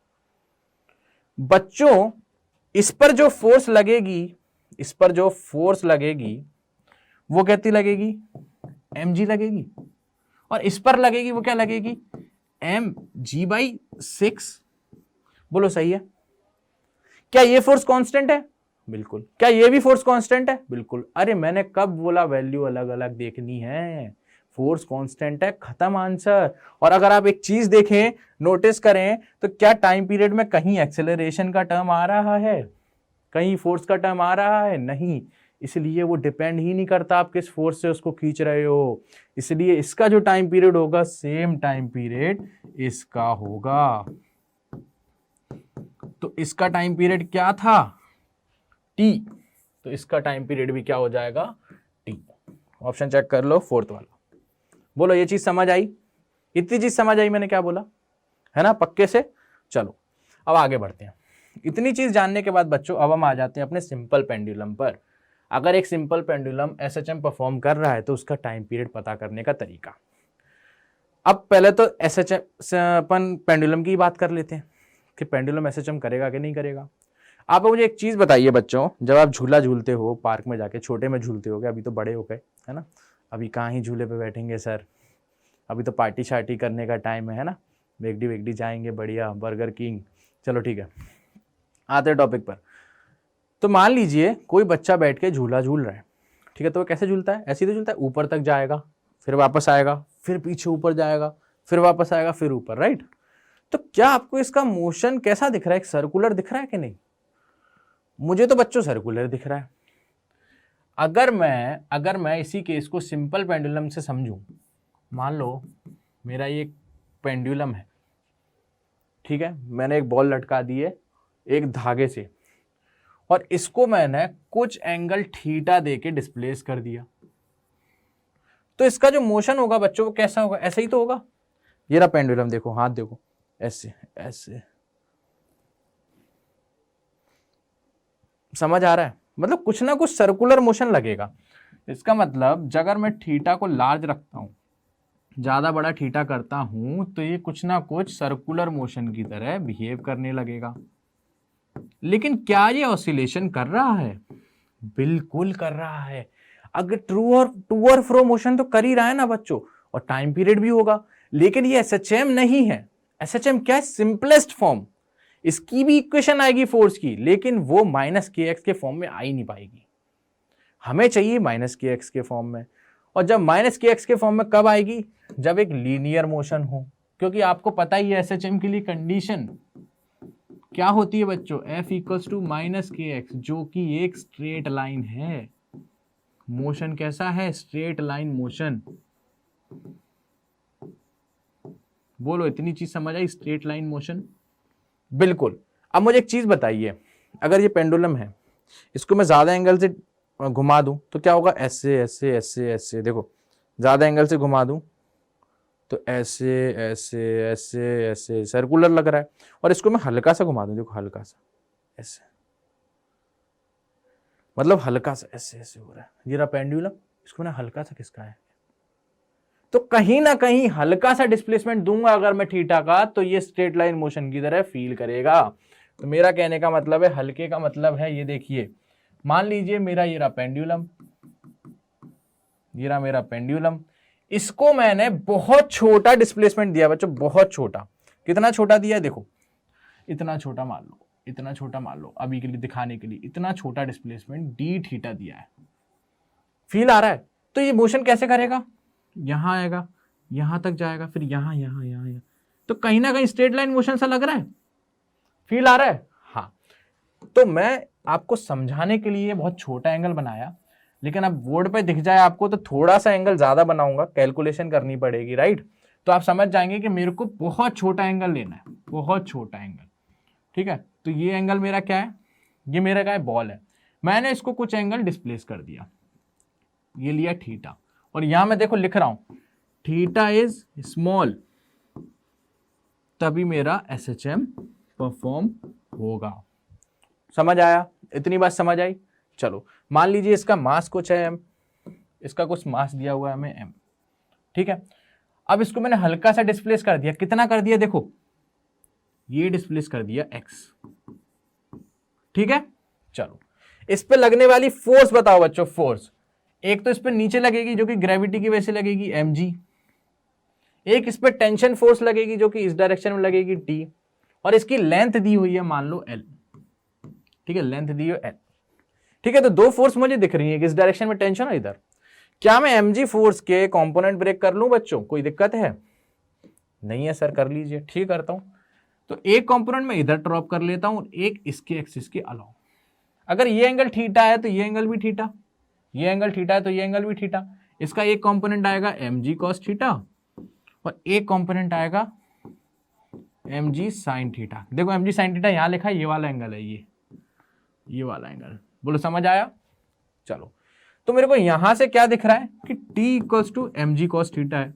बच्चों इस पर जो फोर्स लगेगी, इस पर जो फोर्स लगेगी वो कहती लगेगी mg लगेगी, और इस पर लगेगी वो क्या लगेगी? mg/6। बोलो सही है? क्या ये फोर्स कांस्टेंट है? बिल्कुल। क्या ये भी फोर्स कांस्टेंट है? बिल्कुल। अरे मैंने कब बोला वैल्यू अलग अलग देखनी है? फोर्स कांस्टेंट है, खत्म आंसर। और अगर आप एक चीज देखें, नोटिस करें, तो क्या टाइम पीरियड में कहीं एक्सेलरेशन का टर्म आ रहा है, कहीं फोर्स का टर्म आ रहा है? नहीं। इसलिए वो डिपेंड ही नहीं करता आप किस फोर्स से उसको खींच रहे हो। इसलिए इसका जो टाइम पीरियड होगा सेम टाइम पीरियड इसका होगा। तो इसका टाइम पीरियड क्या था? टी। तो इसका टाइम पीरियड भी क्या हो जाएगा? टी। ऑप्शन चेक कर लो, फोर्थ वाला। बोलो ये चीज समझ आई? इतनी चीज समझ आई मैंने क्या बोला, है ना, पक्के से? चलो अब आगे बढ़ते हैं। इतनी चीज जानने के बाद बच्चों अब हम आ जाते हैं अपने सिंपल पेंडुलम पर। अगर एक सिंपल पेंडुलम एसएचएम परफॉर्म कर रहा है तो उसका टाइम पीरियड पता करने का तरीका। अब पहले तो एसएचएम अपन पेंडुलम की बात कर लेते हैं कि पेंडुलम एसएचएम करेगा कि नहीं करेगा। आप मुझे एक चीज बताइए बच्चों, जब आप झूला झूलते हो पार्क में जाके, छोटे में झूलते हो गए, अभी तो बड़े हो गए, है ना, अभी कहाँ ही झूले पे बैठेंगे सर, अभी तो पार्टी शार्टी करने का टाइम है ना, बेगडी वेगडी जाएंगे, बढ़िया बर्गर किंग। चलो ठीक है, आते टॉपिक पर। तो मान लीजिए कोई बच्चा बैठ के झूला झूल रहा है, ठीक है, तो वो कैसे झूलता है? ऐसे ही तो झूलता है, ऊपर तक जाएगा, फिर वापस आएगा, फिर पीछे ऊपर जाएगा, फिर वापस आएगा, फिर ऊपर, राइट? तो क्या आपको इसका मोशन कैसा दिख रहा है? एक सर्कुलर दिख रहा है कि नहीं? मुझे तो बच्चों सर्कुलर दिख रहा है। अगर मैं इसी केस को सिंपल पेंडुलम से समझूं, मान लो मेरा ये पेंडुलम है, ठीक है, मैंने एक बॉल लटका दी है एक धागे से, और इसको मैंने कुछ एंगल थीटा देके डिस्प्लेस कर दिया, तो इसका जो मोशन होगा बच्चों वो कैसा होगा? ऐसे ही तो होगा। ये रहा पेंडुलम, देखो हाथ देखो, ऐसे ऐसे, समझ आ रहा है? मतलब कुछ ना कुछ सर्कुलर मोशन लगेगा। इसका मतलब अगर मैं थीटा को लार्ज रखता हूं, ज्यादा बड़ा थीटा करता हूं, तो ये कुछ ना कुछ सर्कुलर मोशन की तरह बिहेव करने लगेगा। लेकिन क्या ये ऑसिलेशन कर रहा है? बिल्कुल कर रहा है। अगर टू और फ्रो मोशन तो कर ही रहा है ना बच्चों, और टाइम पीरियड भी होगा। लेकिन ये एसएचएम नहीं है। एसएचएम क्या है? Simplest form. इसकी भी इक्वेशन आएगी फोर्स की, लेकिन वो माइनस के एक्स के फॉर्म में आ ही नहीं पाएगी। हमें चाहिए माइनस के एक्स के फॉर्म में। और जब माइनस के एक्स के फॉर्म में कब आएगी? जब एक लीनियर मोशन हो। क्योंकि आपको पता ही है एसएचएम के लिए कंडीशन क्या होती है बच्चों? F इक्वल्स टू माइनस के एक्स, जो कि एक स्ट्रेट लाइन है। मोशन कैसा है? Straight line motion. बोलो इतनी चीज समझ आई? स्ट्रेट लाइन मोशन, बिल्कुल। अब मुझे एक चीज बताइए, अगर ये पेंडुलम है, इसको मैं ज्यादा एंगल से घुमा दूं तो क्या होगा? ऐसे ऐसे ऐसे ऐसे, देखो ज्यादा एंगल से घुमा दूं तो ऐसे ऐसे ऐसे ऐसे सर्कुलर लग रहा है। और इसको मैं हल्का सा घुमा दूं, देखो हल्का सा ऐसे, मतलब हल्का सा ऐसे ऐसे हो रहा है। ये रहा पेंडुलम, इसको ना हल्का सा किसका है, तो कहीं ना कहीं हल्का सा डिस्प्लेसमेंट दूंगा अगर मैं थीटा का, तो ये स्ट्रेट लाइन मोशन की तरह फील करेगा। तो मेरा कहने का मतलब है, हल्के का मतलब है, ये देखिए, मान लीजिए मेरा ये रहा पेंडुलम, ये रहा मेरा पेंडुलम, इसको मैंने बहुत छोटा डिस्प्लेसमेंट दिया बच्चों, बहुत छोटा। कितना छोटा दिया? देखो इतना छोटा मान लो, इतना छोटा मान लो, अभी के लिए दिखाने के लिए इतना छोटा डिस्प्लेसमेंट डी थीटा दिया है। फील आ रहा है? तो ये मोशन कैसे करेगा? यहां आएगा, यहां तक जाएगा, फिर यहां यहां यहां यहां, तो कहीं ना कहीं स्ट्रेट लाइन मोशन सा लग रहा है। फील आ रहा है? हाँ। तो मैं आपको समझाने के लिए बहुत छोटा एंगल बनाया, लेकिन अब बोर्ड पे दिख जाए आपको तो थोड़ा सा एंगल ज्यादा बनाऊंगा, कैलकुलेशन करनी पड़ेगी, राइट? तो आप समझ जाएंगे कि मेरे को बहुत छोटा एंगल लेना है, बहुत छोटा एंगल, ठीक है? तो ये एंगल मेरा क्या है? ये मेरा क्या है? बॉल है। मैंने इसको कुछ एंगल डिस्प्लेस कर दिया, ये लिया थीटा, और यहां मैं देखो लिख रहा हूं थीटा इज स्मॉल, तभी मेरा एसएचएम परफॉर्म होगा। समझ आया? इतनी बात समझ आई? चलो मान लीजिए इसका मास कुछ है m, इसका कुछ मास दिया हुआ है हमें m, ठीक है? अब इसको मैंने हल्का सा डिस्प्लेस कर दिया। कितना कर दिया? देखो ये डिस्प्लेस कर दिया x, ठीक है? चलो इस पे लगने वाली फोर्स बताओ बच्चों। फोर्स एक तो इस पे नीचे लगेगी जो कि ग्रेविटी की वजह से लगेगी mg, एक इस पे टेंशन फोर्स लगेगी जो कि इस डायरेक्शन में लगेगी t, और इसकी लेंथ दी हुई है मान लो l, ठीक है? लेंथ दी है l, ठीक है? तो दो फोर्स मुझे दिख रही है, इस डायरेक्शन में टेंशन और इधर। क्या मैं mg फोर्स के कंपोनेंट ब्रेक कर लूं बच्चों? कोई दिक्कत है? नहीं है सर, कर लीजिए। ठीक करता हूं। तो एक कंपोनेंट मैं इधर ड्रॉप कर लेता हूं, एक इसके एक्सिस के अलाउ। अगर ये एंगल थीटा है तो ये एंगल भी थीटा, ये एंगल थीटा है तो ये एंगल भी थीटा। इसका एक कंपोनेंट आएगा mg cos थीटा और एक कंपोनेंट आएगा mg sin थीटा। देखो mg sin थीटा यहां लिखा है, ये वाला एंगल है, ये वाला एंगल। बोलो समझ आया? चलो, तो मेरे को यहां से क्या दिख रहा है कि T equals to mg cos theta है,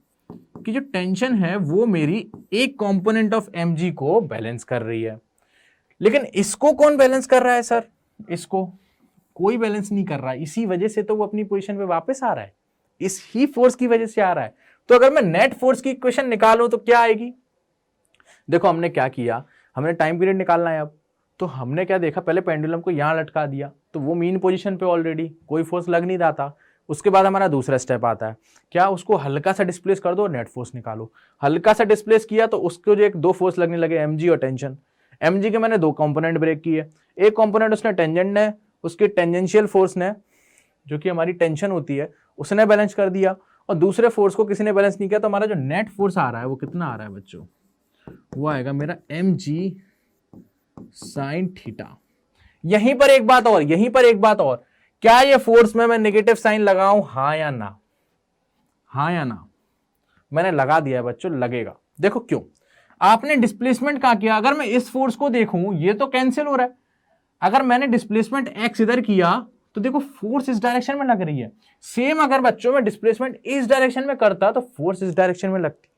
कि जो टेंशन है वो मेरी एक कंपोनेंट ऑफ mg को बैलेंस कर रही है। लेकिन इसको कौन बैलेंस कर रहा है सर? इसको कोई बैलेंस नहीं कर रहा है, इसी वजह से तो वो अपनी पोजीशन पे वापस आ रहा है, इस ही फोर्स की वजह से आ रहा है। तो अगर मैं नेट फोर्स की इक्वेशन निकालूं तो क्या आएगी? देखो हमने क्या किया, हमने टाइम पीरियड निकालना है। अब तो हमने क्या देखा, पहले पेंडुलम को यहां लटका दिया, तो वो मीन पोजीशन पे ऑलरेडी कोई फोर्स लग नहीं रहा था। उसके बाद हमारा दूसरा स्टेप आता है, क्या? उसको हल्का सा डिस्प्लेस कर दो और नेट फोर्स निकालो। हल्का सा डिस्प्लेस किया तो उसको जो एक दो फोर्स लगने लगे, mg और टेंशन। mg के मैंने दो कंपोनेंट ब्रेक किए, एक कंपोनेंट उसने टेंजेंट ने, उसके टेंजेंशियल फोर्स ने, जो कि हमारी टेंशन होती है, उसने बैलेंस कर दिया, और दूसरे फोर्स को किसी ने बैलेंस नहीं किया। तो हमारा जो नेट फोर्स आ रहा है वो कितना आ रहा है बच्चों? वो आएगा मेरा mg sin थीटा। यहीं पर एक बात और, क्या ये फोर्स में मैं नेगेटिव साइन लगाऊं? हाँ या ना? हाँ या ना? मैंने लगा दिया है बच्चों, लगेगा। देखो क्यों, आपने डिस्प्लेसमेंट कहां किया? अगर मैं इस फोर्स को देखूं, ये तो कैंसिल हो रहा है। अगर मैंने डिस्प्लेसमेंट x इधर किया तो देखो फोर्स इस डायरेक्शन में लग रही है। सेम अगर बच्चों में डिस्प्लेसमेंट इस डायरेक्शन में करता तो फोर्स इस डायरेक्शन में लगती,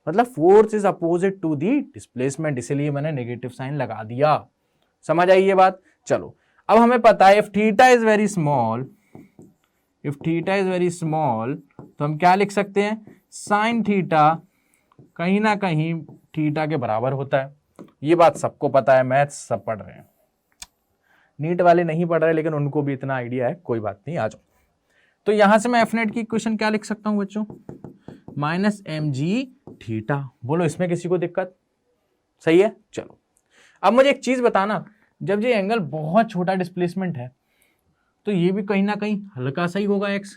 मतलब force is opposite to the displacement, इसीलिए मैंने नेगेटिव साइन लगा दिया। समझ आई ये बात? चलो, अब हमें पता है if theta is very small, तो हम क्या लिख सकते हैं? साइन थीटा कहीं ना कहीं थीटा के बराबर होता है। ये बात सबको पता है, मैथ्स सब पढ़ रहे हैं, नीट वाले नहीं पढ़ रहे लेकिन उनको भी इतना आइडिया है, कोई बात नहीं, आ जाओ। तो यहां से मैं एफ नेट की इक्वेशन क्या लिख सकता हूं बच्चों? Minus mg theta. बोलो इसमें किसी को दिक्कत? सही है। चलो, अब मुझे एक चीज बताना, जब ये एंगल बहुत छोटा डिस्प्लेसमेंट है तो ये भी कहीं ना कहीं हल्का सा ही होगा x।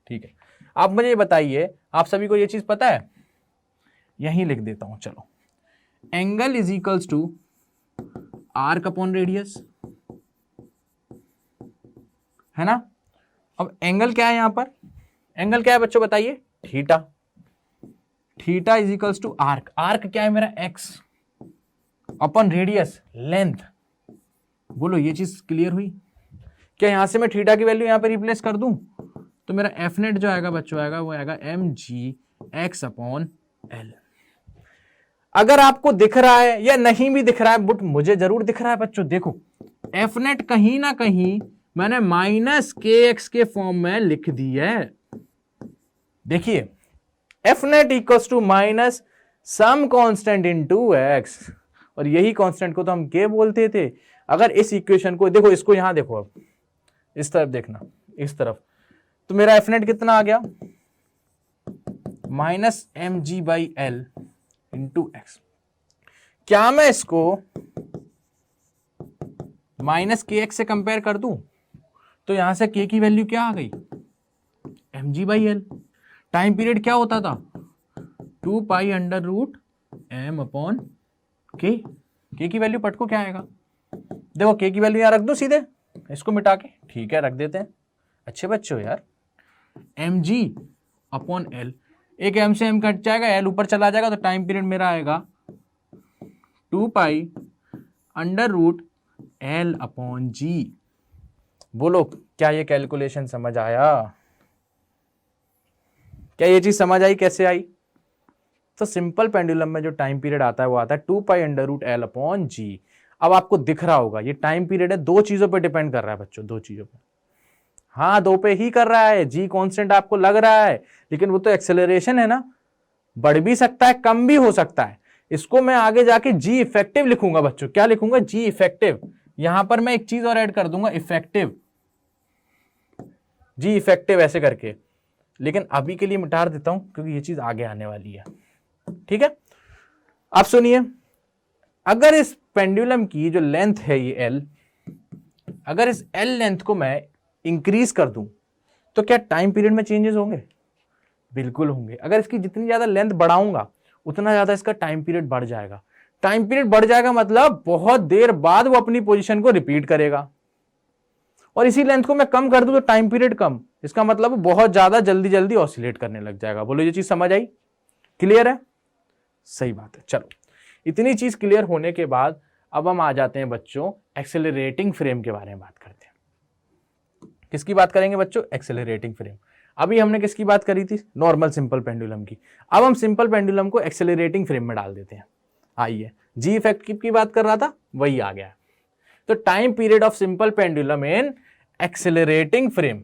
ठीक है, आप मुझे बताइए, आप सभी को ये चीज पता है? यहीं लिख देता हूं, चलो। Angle is equals to arc upon radius, है ना? अब एंगल क्या है यहां पर? एंगल क्या है बच्चों बताइए? Theta. Theta is equals to arc, arc क्या है मेरा? x upon radius, length. बोलो ये चीज क्लियर हुई? क्या यहां से मैं थीटा की वैल्यू यहां पे रिप्लेस कर दूं तो मेरा एफ नेट जो आएगा बच्चों आएगा वो आएगा mg x अपॉन l। अगर आपको दिख रहा है या नहीं भी दिख रहा है, बट मुझे जरूर दिख रहा है बच्चों, देखो एफ नेट कहीं ना कहीं मैंने माइनस के एक्स के फॉर्म में लिख दी है। देखिए F net equals to minus some constant into x, और यही कांस्टेंट को तो हम के बोलते थे। अगर इस इक्वेशन को देखो, इसको यहां देखो, अब इस तरफ देखना, इस तरफ, तो मेरा एफ नेट कितना आ गया? Minus m g by l into x. क्या मैं इसको माइनस के एक्स से कंपेयर कर दूं तो यहां से के की वैल्यू क्या आ गई? M g by l. Time period क्या होता था? 2 pi under root M upon k. K की वैल्यू पटको क्या आएगा? देखो के की वैल्यू यहां रख दो सीधे, इसको मिटा के, ठीक है रख देते हैं। अच्छे बच्चों यार, एम जी अपॉन एल, एक एम से एम कट जाएगा, एल ऊपर चला जाएगा, तो टाइम पीरियड मेरा आएगा 2 pi under root L upon G. बोलो क्या ये कैलकुलेशन समझ आया? क्या ये चीज समझ आई? कैसे आई? तो सिंपल पेंडुलम में जो टाइम पीरियड आता है वो आता है 2 pi under root L upon G. अब आपको दिख रहा होगा ये टाइम पीरियड है, दो चीजों पे डिपेंड कर रहा है बच्चों, दो चीजों पे। हाँ, दो पे ही कर रहा है। जी कांस्टेंट आपको लग रहा है, लेकिन वो तो एक्सेलरेशन है ना, बढ़ भी सकता है, कम भी हो सकता है। इसको मैं आगे जाके जी इफेक्टिव लिखूंगा बच्चों। क्या लिखूंगा? जी इफेक्टिव। यहां पर मैं एक चीज और ऐड कर दूंगा, इफेक्टिव, जी इफेक्टिव ऐसे करके। लेकिन अभी के लिए मिटा देता हूं क्योंकि ये चीज आगे आने वाली है। ठीक है, आप सुनिए, अगर इस पेंडुलम की जो लेंथ है ये एल, अगर इस एल लेंथ को मैं इंक्रीज कर दूं तो क्या टाइम पीरियड में चेंजेस होंगे? बिल्कुल होंगे। अगर इसकी जितनी ज्यादा लेंथ बढ़ाऊंगा उतना ज्यादा इसका टाइम पीरियड बढ़ जाएगा। टाइम पीरियड बढ़ जाएगा मतलब बहुत देर बाद वो अपनी पोजीशन को रिपीट करेगा, और इसी लेंथ को मैं कम कर दूं तो टाइम पीरियड कम, इसका मतलब बहुत ज्यादा जल्दी जल्दी ऑसिलेट करने लग जाएगा। बोलो ये चीज समझ आई? क्लियर है? सही बात है। चलो, इतनी चीज क्लियर होने के बाद अब हम आ जाते हैं बच्चों एक्सेलरेटिंग फ्रेम के बारे में बात करते हैं। किसकी बात करेंगे बच्चों? Accelerating frame. अभी हमने किसकी बात करी थी? नॉर्मल सिंपल पेंडुलम की। अब हम सिंपल पेंडुलम को एक्सेलरेटिंग फ्रेम में डाल देते हैं। आइए, जी इफेक्ट की बात कर रहा था, वही आ गया। तो time period of simple pendulum in accelerating frame.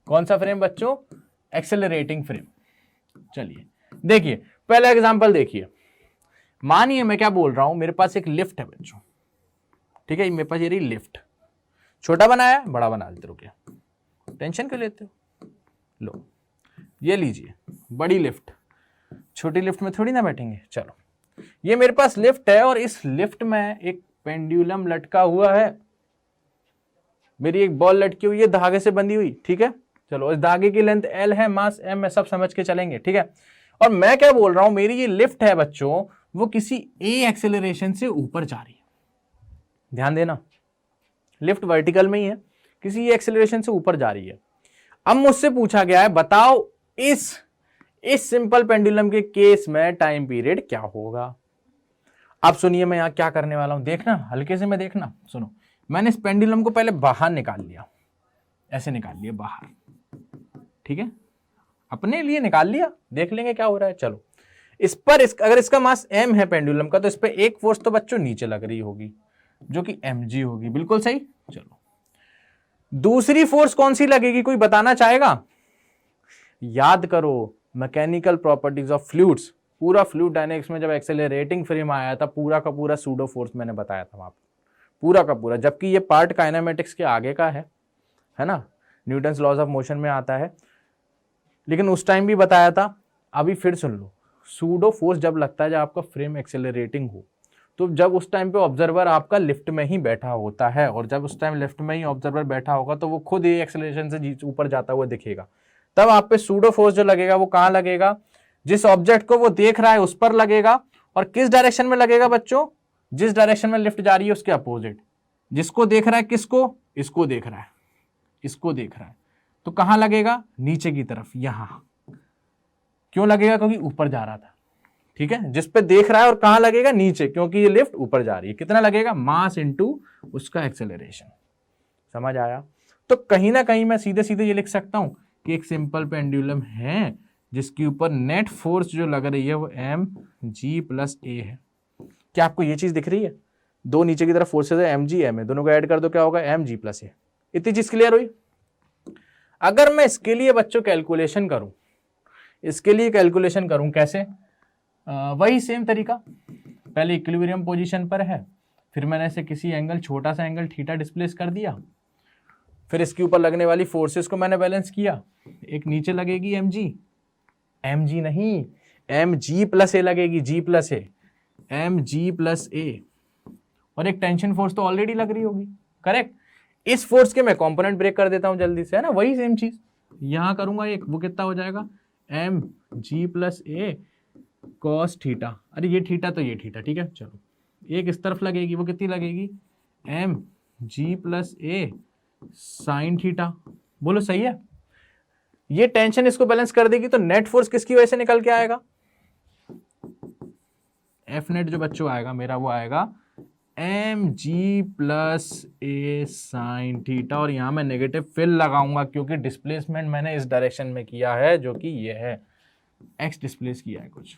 कौन सा फ्रेम बच्चों? Accelerating frame. चलिए देखिए, पहला एग्जांपल देखिए। मानिए मैं क्या बोल रहा हूं, मेरे पास एक लिफ्ट है बच्चों, ठीक है, मेरे पास ये रही लिफ्ट। छोटा बनाया, बड़ा बना देते, रुकिए, टेंशन क्यों लेते हो? लो ये लीजिए बड़ी लिफ्ट, छोटी लिफ्ट में थोड़ी ना बैठेंगे। चलो, ये मेरे पास लिफ्ट है और इस लिफ्ट में एक पेंडुलम लटका हुआ है, मेरी एक बॉल लटकी हुई है धागे से बंधी हुई, ठीक है। चलो, इस धागे की लेंथ L है, मास M है, सब समझ के चलेंगे, ठीक है। और मैं क्या बोल रहा हूं, मेरी ये लिफ्ट है बच्चों, वो किसी A एक्सेलरेशन से ऊपर जा रही है। ध्यान देना, लिफ्ट वर्टिकल में ही है, किसी A एक्सेलरेशन से ऊपर जा रही है। अब मुझसे पूछा गया है, बताओ इस सिंपल पेंडुलम के केस में टाइम पीरियड क्या होगा। अब सुनिए मैं यहां क्या करने वाला हूं, देखना हल्के से, मैं देखना, सुनो। मैंने इस पेंडुलम को पहले बाहर निकाल लिया, ऐसे निकाल लिया बाहर, ठीक है, अपने लिए निकाल लिया, देख लेंगे क्या हो रहा है। चलो, इस पर अगर इसका मास m है पेंडुलम का, तो इस पर एक फोर्स तो बच्चों नीचे लग रही होगी जो कि mg होगी, बिल्कुल सही। चलो, दूसरी फोर्स कौन सी लगेगी, कोई बताना चाहेगा? याद करो मैकेनिकल प्रॉपर्टीज ऑफ फ्लूइड्स, पूरा फ्लूइड डायनेमिक्स में जब एक्सेलरेटिंग फ्रेम आया था, पूरा का पूरा सूडो फोर्स मैंने बताया था वहां पर, पूरा का पूरा, जबकि ये पार्ट काइनेमेटिक्स के आगे का है ना, न्यूटन्स लॉज ऑफ मोशन में आता है, लेकिन उस टाइम भी बताया था। अभी फिर सुन लो, सूडो फोर्स जब लगता है जब आपका फ्रेम एक्सेलरेटिंग हो, तो जब उस टाइम पे ऑब्जर्वर आपका लिफ्ट में ही बैठा होता है, और जब उस टाइम लिफ्ट में ही ऑब्जर्वर बैठा होगा तो वो खुद ये एक्सेलरेशन से ऊपर जाता हुआ दिखेगा। तब आप पे सूडो फोर्स जो लगेगा वो कहां लगेगा? जिस ऑब्जेक्ट को वो देख रहा है उस पर लगेगा। और किस डायरेक्शन में लगेगा बच्चों? जिस डायरेक्शन में लिफ्ट जा रही है उसके अपोजिट। जिसको देख रहा है, किसको? इसको देख रहा है, इसको देख रहा है, तो कहां लगेगा? नीचे की तरफ, यहां। क्यों लगेगा? क्योंकि ऊपर जा रहा था, ठीक है। जिस पे देख रहा है और कहां लगेगा? नीचे, क्योंकि ये लिफ्ट ऊपर जा रही है। कितना लगेगा? मास इनटू उसका एक्सेलरेशन। समझ आया? तो कहीं ना कहीं मैं सीधे सीधे ये लिख सकता हूं कि एक सिंपल पेंडुलम है जिसके ऊपर नेट फोर्स जो लग रही है वो mg प्लस a है। क्या आपको ये चीज दिख रही है? दो नीचे की तरफ फोर्सेज है, mg m है, दोनों को ऐड कर दो, क्या होगा? mg plus a। इतनी चीज क्लियर हुई? अगर मैं इसके लिए बच्चों कैलकुलेशन करूं, इसके लिए कैलकुलेशन करूं कैसे? वही सेम तरीका, पहले इक्विलिब्रियम पोजीशन पर है, फिर मैंने इसे किसी एंगल, छोटा सा एंगल थीटा डिस्प्लेस कर दिया, फिर इसके ऊपर लगने वाली फोर्सेस को मैंने बैलेंस किया। एक नीचे लगेगी mg नहीं, mg प्लस a लगेगी, g plus a, mg plus a, और एक टेंशन फोर्स तो ऑलरेडी लग रही होगी, करेक्ट। इस फोर्स के मैं कंपोनेंट ब्रेक कर देता हूं जल्दी से, है ना, वही सेम चीज यहां करूंगा। एक वो कितना हो जाएगा? mg plus a cos theta, अरे ये थीटा तो ये थीटा, ठीक है। चलो, एक इस तरफ लगेगी, वो कितनी लगेगी? mg plus a sine theta. बोलो सही है? ये टेंशन इसको बैलेंस कर देगी, तो नेट फोर्स किसकी वजह से निकल के आएगा? एफ नेट जो बच्चों आएगा मेरा, वो आएगा mg plus a sine theta. और यहां मैं नेगेटिव फिल लगाऊंगा क्योंकि डिस्प्लेसमेंट मैंने इस डायरेक्शन में किया है, जो कि ये है, x डिस्प्लेस किया है कुछ।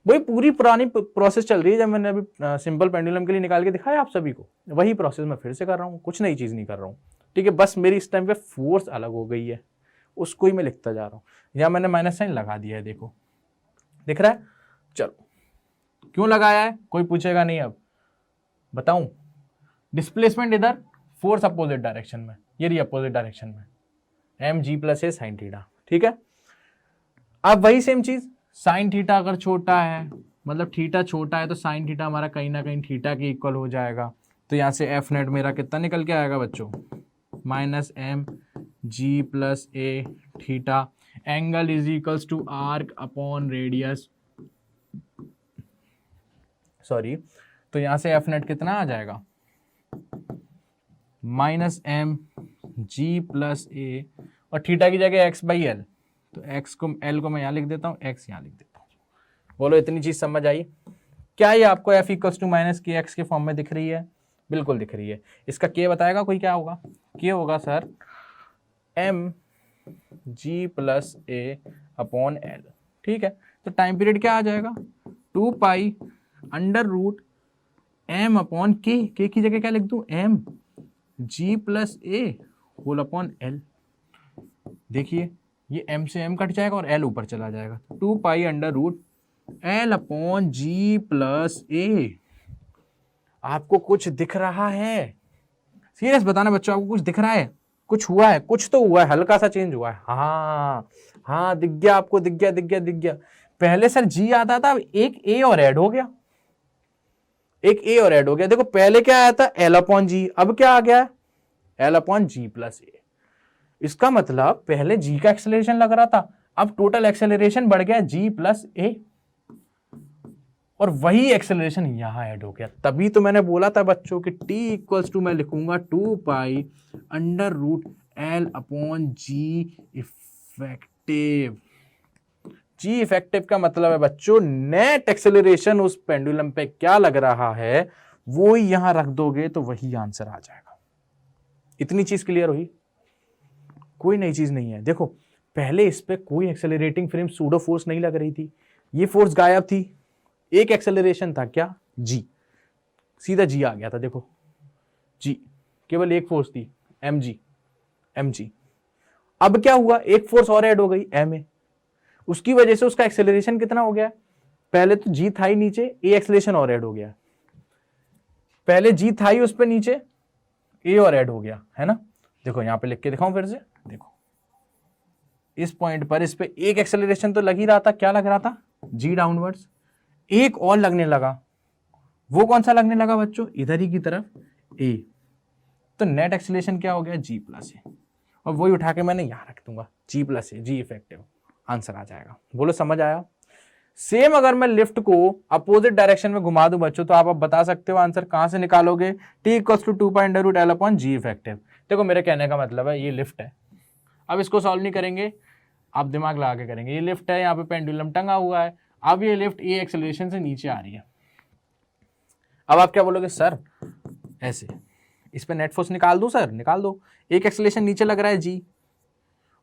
वही पूरी पुरानी प्रोसेस चल रही है, जब मैंने अभी सिंपल पेंडुलम के लिए निकाल के दिखाया आप सभी को, वही प्रोसेस मैं फिर से कर रहा हूँ, कुछ नई चीज नहीं कर रहा हूँ, ठीक है। बस मेरी इस टाइम पे फोर्स अलग हो गई है, उसको ही मैं लिखता जा रहा हूँ। यहाँ मैंने माइनस साइन लगा दिया है, देखो दिख रहा है। चलो, क्यों लगाया है कोई पूछेगा नहीं, अब बताऊं। डिस्प्लेसमेंट इधर, फोर्स अपोजिट डायरेक्शन में, ये रही अपोजिट डायरेक्शन में, mg plus a sine theta, ठीक है। अब वही सेम चीज, साइन थीटा अगर छोटा है, मतलब थीटा छोटा है, तो साइन थीटा हमारा कहीं ना कहीं थीटा के इक्वल हो जाएगा। तो यहां से एफ नेट मेरा कितना निकल के आएगा बच्चों? Minus m g plus a theta, angle is equals to arc upon radius, sorry, तो यहां से एफ नेट कितना आ जाएगा, minus m g plus a, और थीटा की जगह एक्स बाई एल, तो एक्स को एल को मैं यहाँ लिख देता हूँ, एक्स यहाँ लिख देता हूँ। बोलो इतनी चीज समझ आई? क्या ये आपको एफ इक्वल्स टू माइनस के एक्स के फॉर्म में दिख रही है? बिल्कुल दिख रही है। इसका के बताएगा कोई? क्या होगा? के होगा sir m g plus a upon l, ठीक है। तो टाइम पीरियड क्या आ जाएगा, 2 pi under root M upon k की जगह क्या लिख दूं, m g plus a whole upon l. देखिए ये m से m कट जाएगा और l ऊपर चला जाएगा, 2 pi under root L upon G plus A. आपको कुछ दिख रहा है? सीरियस बताना बच्चों, आपको कुछ दिख रहा है? कुछ हुआ है? कुछ तो हुआ है, हल्का सा चेंज हुआ है। हाँ हाँ, दिख गया आपको, दिख गया दिख गया दिख गया। पहले सर जी आता था, एक ए और ऐड हो गया, एक ए और ऐड हो गया। देखो पहले क्या आया था, एल अपॉन जी, अब क्या आ गया, एल अपॉन जी प्लस ए। इसका मतलब पहले जी का एक्सेलरेशन लग रहा था, अब टोटल एक्सेलरेशन बढ़ गया जी प्लस ए, और वही एक्सेलरेशन यहां ऐड हो गया। तभी तो मैंने बोला था बच्चों कि t इक्वल्स टू मैं लिखूंगा 2 pi under root L upon जी इफेक्टिव। जी इफेक्टिव का मतलब है बच्चों नेट एक्सेलरेशन उस पेंडुलम पे क्या लग रहा है वो ही यहां रख दोगे तो वही आंसर आ जाएगा। इतनी चीज क्लियर हुई? कोई नई चीज नहीं है। देखो पहले इस पे कोई एक्सेलरेटिंग फ्रेम सूडो फोर्स नहीं लग रही थी, ये फोर्स गायब थी, एक एक्सेलरेशन था, क्या, जी, सीधा जी आ गया था। देखो जी, केवल एक फोर्स थी, एम जी। अब क्या हुआ, एक फोर्स और ऐड हो गई, एम ए, उसकी वजह से उसका एक्सेलरेशन कितना हो गया, पहले तो जी था ही नीचे, ए एक्सेलरेशन और ऐड हो गया, पहले जी था ही उस पे नीचे, ए और ऐड हो गया, है ना। देखो यहां पे लिख के दिखाऊं फिर से, देखो इस पॉइंट पर इस पे एक एक्सेलरेशन तो लग ही रहा था, क्या लग रहा था, जी डाउनवर्ड्स, एक और लगने लगा, वो कौन सा लगने लगा बच्चों, इधर ही की तरफ, ए, तो नेट एक्सेलरेशन क्या हो गया, जी प्लस ए, और वही उठा के मैंने यहां रख दूंगा, जी प्लस ए, जी इफेक्टिव, आंसर आ जाएगा। बोलो समझ आया? सेम अगर मैं लिफ्ट को अपोजिट डायरेक्शन में घुमा दूं बच्चों, तो आप अब बता सकते हो आंसर कहां से निकालोगे, T equals to 2 pi under root L upon ji effective. देखो मेरे कहने का मतलब है ये लिफ्ट है, अब इसको सॉल्व नहीं करेंगे, आप दिमाग लगा के करेंगे। ये लिफ्ट है, यहाँ पे पेंडुलम टंगा हुआ है, अब ये लिफ्ट ए एक्सेलरेशन से नीचे आ रही है। अब आप क्या बोलोगे, सर ऐसे इस पे नेट फोर्स निकाल दूं, सर निकाल दो, एक एक्सेलरेशन नीचे लग रहा है जी,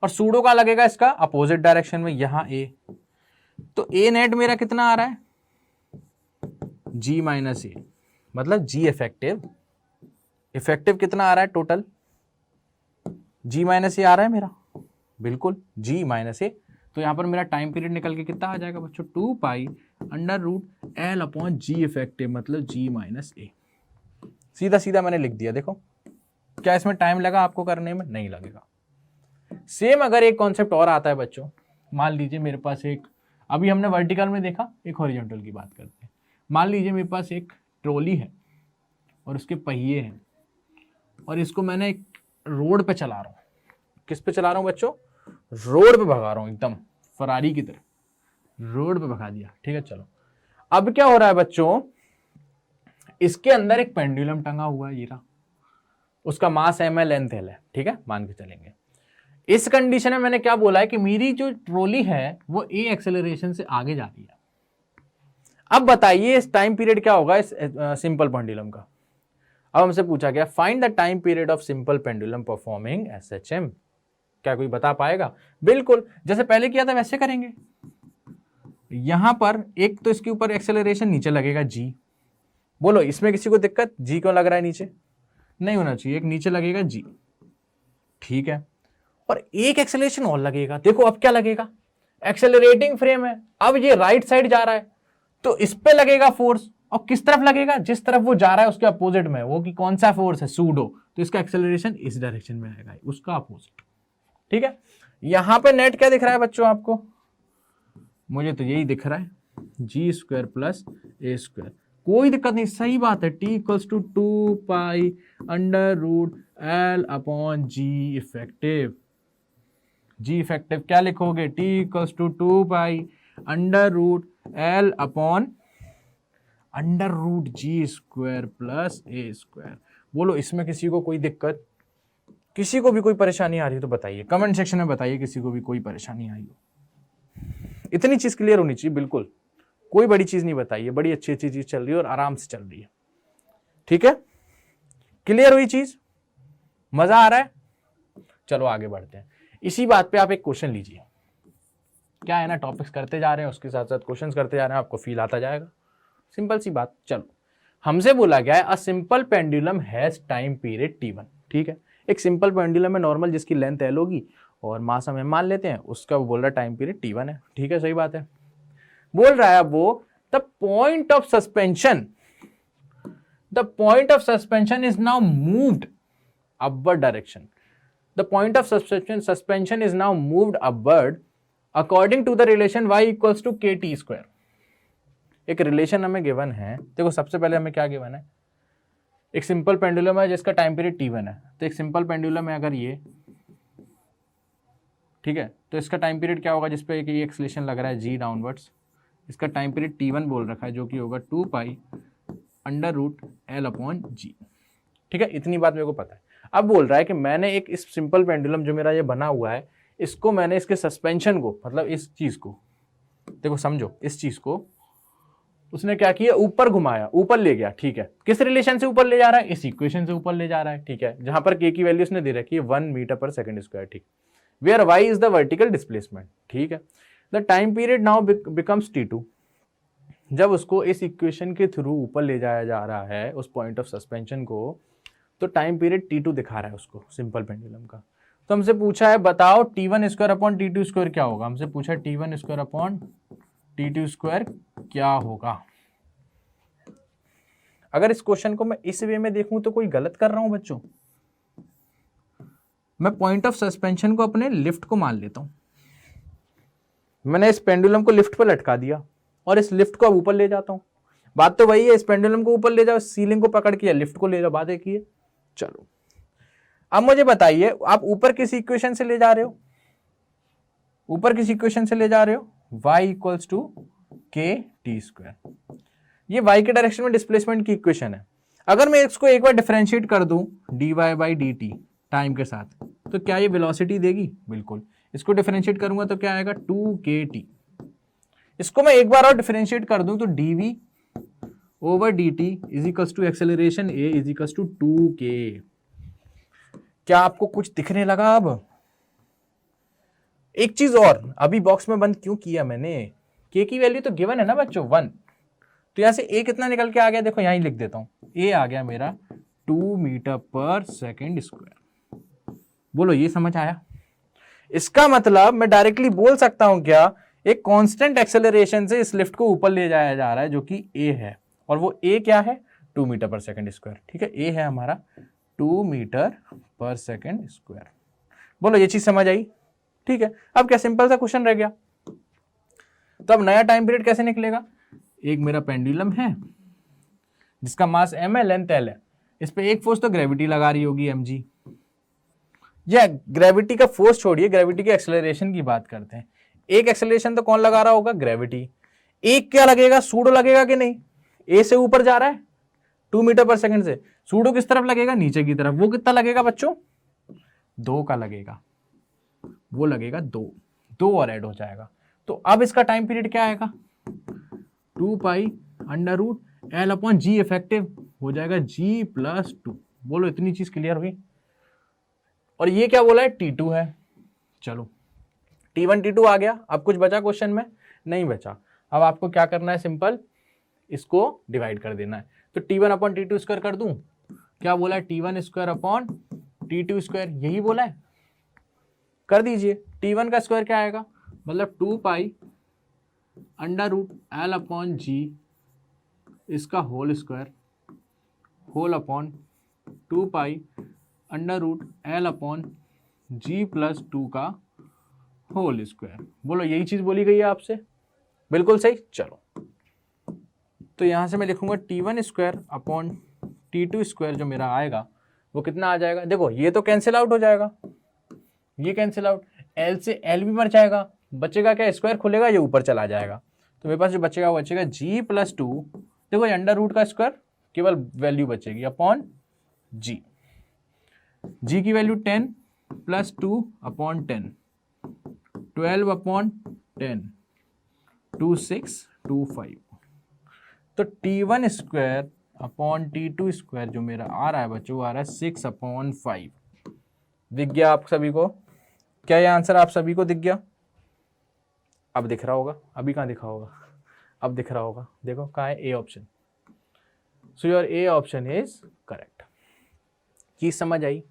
और सूडो का लगेगा इसका अपोजिट डायरेक्शन में, यहां ए, तो ए नेट मेरा कितना आ रहा है, जी माइनस ए, मतलब जी इफेक्टिव, इफेक्टिव कितना आ रहा है टोटल, जी माइनस ए आ रहा है मेरा, बिल्कुल जी माइनस ए। तो यहां पर मेरा टाइम पीरियड निकल के कितना आ जाएगा बच्चों, 2 pi under root L upon जी इफेक्टिव, मतलब जी माइनस ए। सीधा सीधा मैंने लिख दिया। देखो क्या इसमें टाइम लगा आपको करने में, नहीं लगेगा। सेम अगर एक कॉन्सेप्ट और आता है बच्चों, मान लीजिए मेरे पास एक, अभी हमने वर्टिकल में देखा, एक हॉरिजॉन्टल की बात करते हैं। मान लीजिए मेरे पास एक ट्रॉली है और उसके पहिए हैं, और इसको मैंने एक रोड पे चला रहा हूं, किस पे चला रहा हूं बच्चों, रोड पे भगा रहा हूं, एकदम फरारी की तरह रोड पे भगा दिया, ठीक है। चलो अब क्या हो रहा है बच्चों, इसके अंदर एक पेंडुलम टंगा हुआ है, ये रहा, उसका मास एम है, लेंथ एल है, ठीक है, मान के चलेंगे। इस कंडीशन में मैंने क्या बोला है कि मेरी जो ट्रॉली है वो ए एक्सेलरेशन से आगे जा रही है। अब बताइए इस टाइम पीरियड क्या होगा इस सिंपल पेंडुलम का। अब हमसे पूछा गया find the time period of simple pendulum performing SHM, क्या कोई बता पाएगा? बिल्कुल जैसे पहले किया था वैसे करेंगे। यहां पर एक तो इसके ऊपर एक्सेलरेशन नीचे लगेगा जी, बोलो इसमें किसी को दिक्कत, जी क्यों लग रहा है नीचे, नहीं होना चाहिए, एक नीचे लगेगा जी, ठीक है, और एक एक्सेलरेशन और लगेगा। देखो अब क्या लगेगा, एक्सेलरेटिंग फ्रेम है, अब ये राइट साइड जा रहा है, तो इस पे लगेगा फोर्स, और किस तरफ लगेगा, जिस तरफ वो जा रहा है उसके अपोजिट में, वो कि कौन सा फोर्स है, सूडो, तो इसका एक्सेलरेशन इस डायरेक्शन में आएगा, उसका अपोजिट, ठीक है। यहां पे नेट क्या दिख रहा है बच्चों आपको, मुझे तो यही दिख रहा है, g square plus a square, कोई दिक्कत नहीं, सही बात है। T equals to 2 pi under root L upon ji effective. Ji effective क्या लिखोगे? T equals to 2 pi under root L upon under root G² plus A²। बोलो इसमें किसी को कोई दिक्कत, किसी को भी कोई परेशानी आ रही है तो बताइए, कमेंट सेक्शन में बताइए किसी को भी कोई परेशानी आई हो। इतनी चीज क्लियर होनी चाहिए, बिल्कुल कोई बड़ी चीज नहीं बताइए, बड़ी अच्छी अच्छी चीज चल रही है और आराम से चल रही है। ठीक है, क्लियर हुई चीज? मजा आ रहा है? चलो आगे बढ़ते हैं। इसी बात पे आप एक क्वेश्चन लीजिए। क्या है ना, टॉपिक्स करते जा रहे हैं, उसके साथ साथ क्वेश्चंस करते जा रहे हैं, आपको फील आता जाएगा। सिंपल सी बात। चलो, हमसे बोला गया है a simple pendulum has time period T1। ठीक है, एक सिंपल पेंडुलम है नॉर्मल, जिसकी लेंथ L होगी और मास हम मान लेते हैं, उसका वो बोल रहा है टाइम पीरियड T1 है। ठीक है, सही बात है। बोल रहा है अब वो the point of suspension is now moved upward direction. The point of suspension is now moved upward according to the relation y equals to KT²। एक रिलेशन हमें गिवन है। देखो सबसे पहले हमें क्या गिवन है, एक सिंपल पेंडुलम है जिसका टाइम पीरियड T1 है। तो एक सिंपल पेंडुलम है अगर ये, ठीक है, तो इसका टाइम पीरियड क्या होगा, जिसपे ये एक्सलेशन लग रहा है G डाउनवर्ड्स, इसका टाइम पीरियड T1 बोल रखा है, जो कि होगा 2 pi under root L upon G. ठीक है, इतनी बात मेरे को पता है। अब बोल रहा है कि मैंने एक इस सिंपल पेंडुलम जो मेरा ये बना हुआ है, इसको मैंने इसके सस्पेंशन को, मतलब इस चीज को, देखो समझो, इस चीज को उसने क्या किया, ऊपर घुमाया, ऊपर ले गया। ठीक है, किस रिलेशन से ऊपर ले जा रहा है? इस इक्वेशन से ऊपर ले जा रहा है। ठीक है, जहां पर k की वैल्यू उसने दे रखी है 1 मीटर पर सेकंड स्क्वायर। ठीक, where y is the vertical displacement. ठीक है, the time period now becomes T2। जब उसको इस इक्वेशन के थ्रू ऊपर ले जाया जा रहा है उस पॉइंट ऑफ सस्पेंशन को, तो टाइम पीरियड T2 दिखा रहा है उसको सिंपल पेंडुलम का। तो हमसे पूछा है बताओ T1² अपॉन T2² क्या होगा। हमसे पूछा T1² अपॉन T2² क्या होगा। अगर इस क्वेश्चन को मैं इस वे में देखूं तो कोई गलत कर रहा हूं बच्चों। मैं पॉइंट ऑफ सस्पेंशन को अपने लिफ्ट को मान लेता हूं। मैंने इस पेंडुलम को लिफ्ट पर लटका दिया और इस लिफ्ट को अब ऊपर ले जाता हूं। बात तो वही है, इस पेंडुलम को ऊपर ले जाओ, सीलिंग को पकड़ के, लिफ्ट को ले जाओ, बात एक ही है। चलो अब मुझे बताइए, आप ऊपर किस इक्वेशन से ले जा रहे हो? ऊपर किस इक्वेशन से ले जा रहे हो? y equals to KT²। ये y के डायरेक्शन में डिस्प्लेसमेंट की इक्वेशन है। अगर मैं इसको एक बार डिफरेंशिएट कर दूं dy/dt टाइम के साथ, तो क्या ये वेलोसिटी देगी? बिल्कुल। इसको डिफरेंशिएट करूंगा तो क्या आएगा? 2KT। इसको मैं एक बार और डिफरेंशिएट कर दूं तो dv/dt is equals to acceleration a is equals to 2k। क्या आपको कुछ दिखने लगा? अब एक चीज और, अभी बॉक्स में बंद क्यों किया मैंने? k की वैल्यू तो गिवन है ना बच्चों 1, तो यहां से a कितना निकल के आ गया? देखो यहां ही लिख देता हूं, a आ गया मेरा 2 मीटर पर सेकंड स्क्वायर। बोलो ये समझ आया? इसका मतलब मैं डायरेक्टली बोल सकता हूं क्या, एक कांस्टेंट एक्सेलरेशन से इस लिफ्ट को ऊपर ले जाया जा रहा है, जो कि a है, और वो a क्या है? 2 मीटर पर सेकंड स्क्वायर। ठीक है, a है हमारा 2 मीटर पर सेकंड स्क्वायर। बोलो ये चीज समझ आई? ठीक है, अब क्या सिंपल सा क्वेश्चन रह गया। तो अब नया टाइम पीरियड कैसे निकलेगा? एक मेरा पेंडुलम है जिसका मास m है, लेंथ L है, इस पे एक फोर्स तो ग्रेविटी लगा रही होगी mg। या ग्रेविटी का फोर्स छोड़िए, ग्रेविटी के एक्सेलरेशन की बात करते हैं। एक एक्सेलरेशन तो कौन लगा रहा होगा? ग्रेविटी। एक क्या लगेगा? सूडो लगेगा कि नहीं? a से ऊपर जा रहा है 2 मीटर पर सेकंड से, सूडो किस तरफ लगेगा? नीचे की तरफ। वो कितना लगेगा बच्चों? 2 का लगेगा, वो लगेगा 2 और ऐड हो जाएगा। तो अब इसका टाइम पीरियड क्या आएगा? 2 pi under root L upon जी इफेक्टिव हो जाएगा G प्लस 2। बोलो इतनी चीज क्लियर हुई? और ये क्या बोला है? T2 है। चलो T1 T2 आ गया। अब कुछ बचा क्वेश्चन में? नहीं बचा। अब आपको क्या करना है? सिंपल इसको डिवाइड कर देना है। तो T1 अपॉन T2² कर दूं? क्या बोला है? T1² अपॉन T2², यही बोला है, कर दीजिए। T1 का स्क्वायर क्या आएगा? मतलब 2 pi under root L upon G इसका whole square, whole upon 2 pi under root L upon G plus 2 का होल स्क्वायर। बोलो यही चीज बोली गई है आपसे? बिल्कुल सही। चलो तो यहाँ से मैं लिखूंगा T1 square upon T2 square जो मेरा आएगा वो कितना आ जाएगा। देखो ये तो कैंसिल आउट हो जाएगा, ये कैंसिल आउट, L से L भी मर जाएगा, बचेगा क्या, स्क्वायर खुलेगा, ये ऊपर चला जाएगा। तो मेरे पास जो बचेगा वो बचेगा G+2, देखो ये अंडर रूट का स्क्वायर, केवल वैल्यू बचेगी अपॉन G। G की वैल्यू 10 + 2 अपॉन 10, 12 अपॉन 10, 2625। तो T1 square upon T2 square जो मेरा आ रहा है बच्चों, वो आ रहा है 6/5। दिख गया आप सभी को? क्या ये आंसर आप सभी को दिख गया? अब दिख रहा होगा, अभी कहाँ दिखा होगा, अब दिख रहा होगा, देखो कहाँ है, A option. So your A option is correct. चीज समझ आई?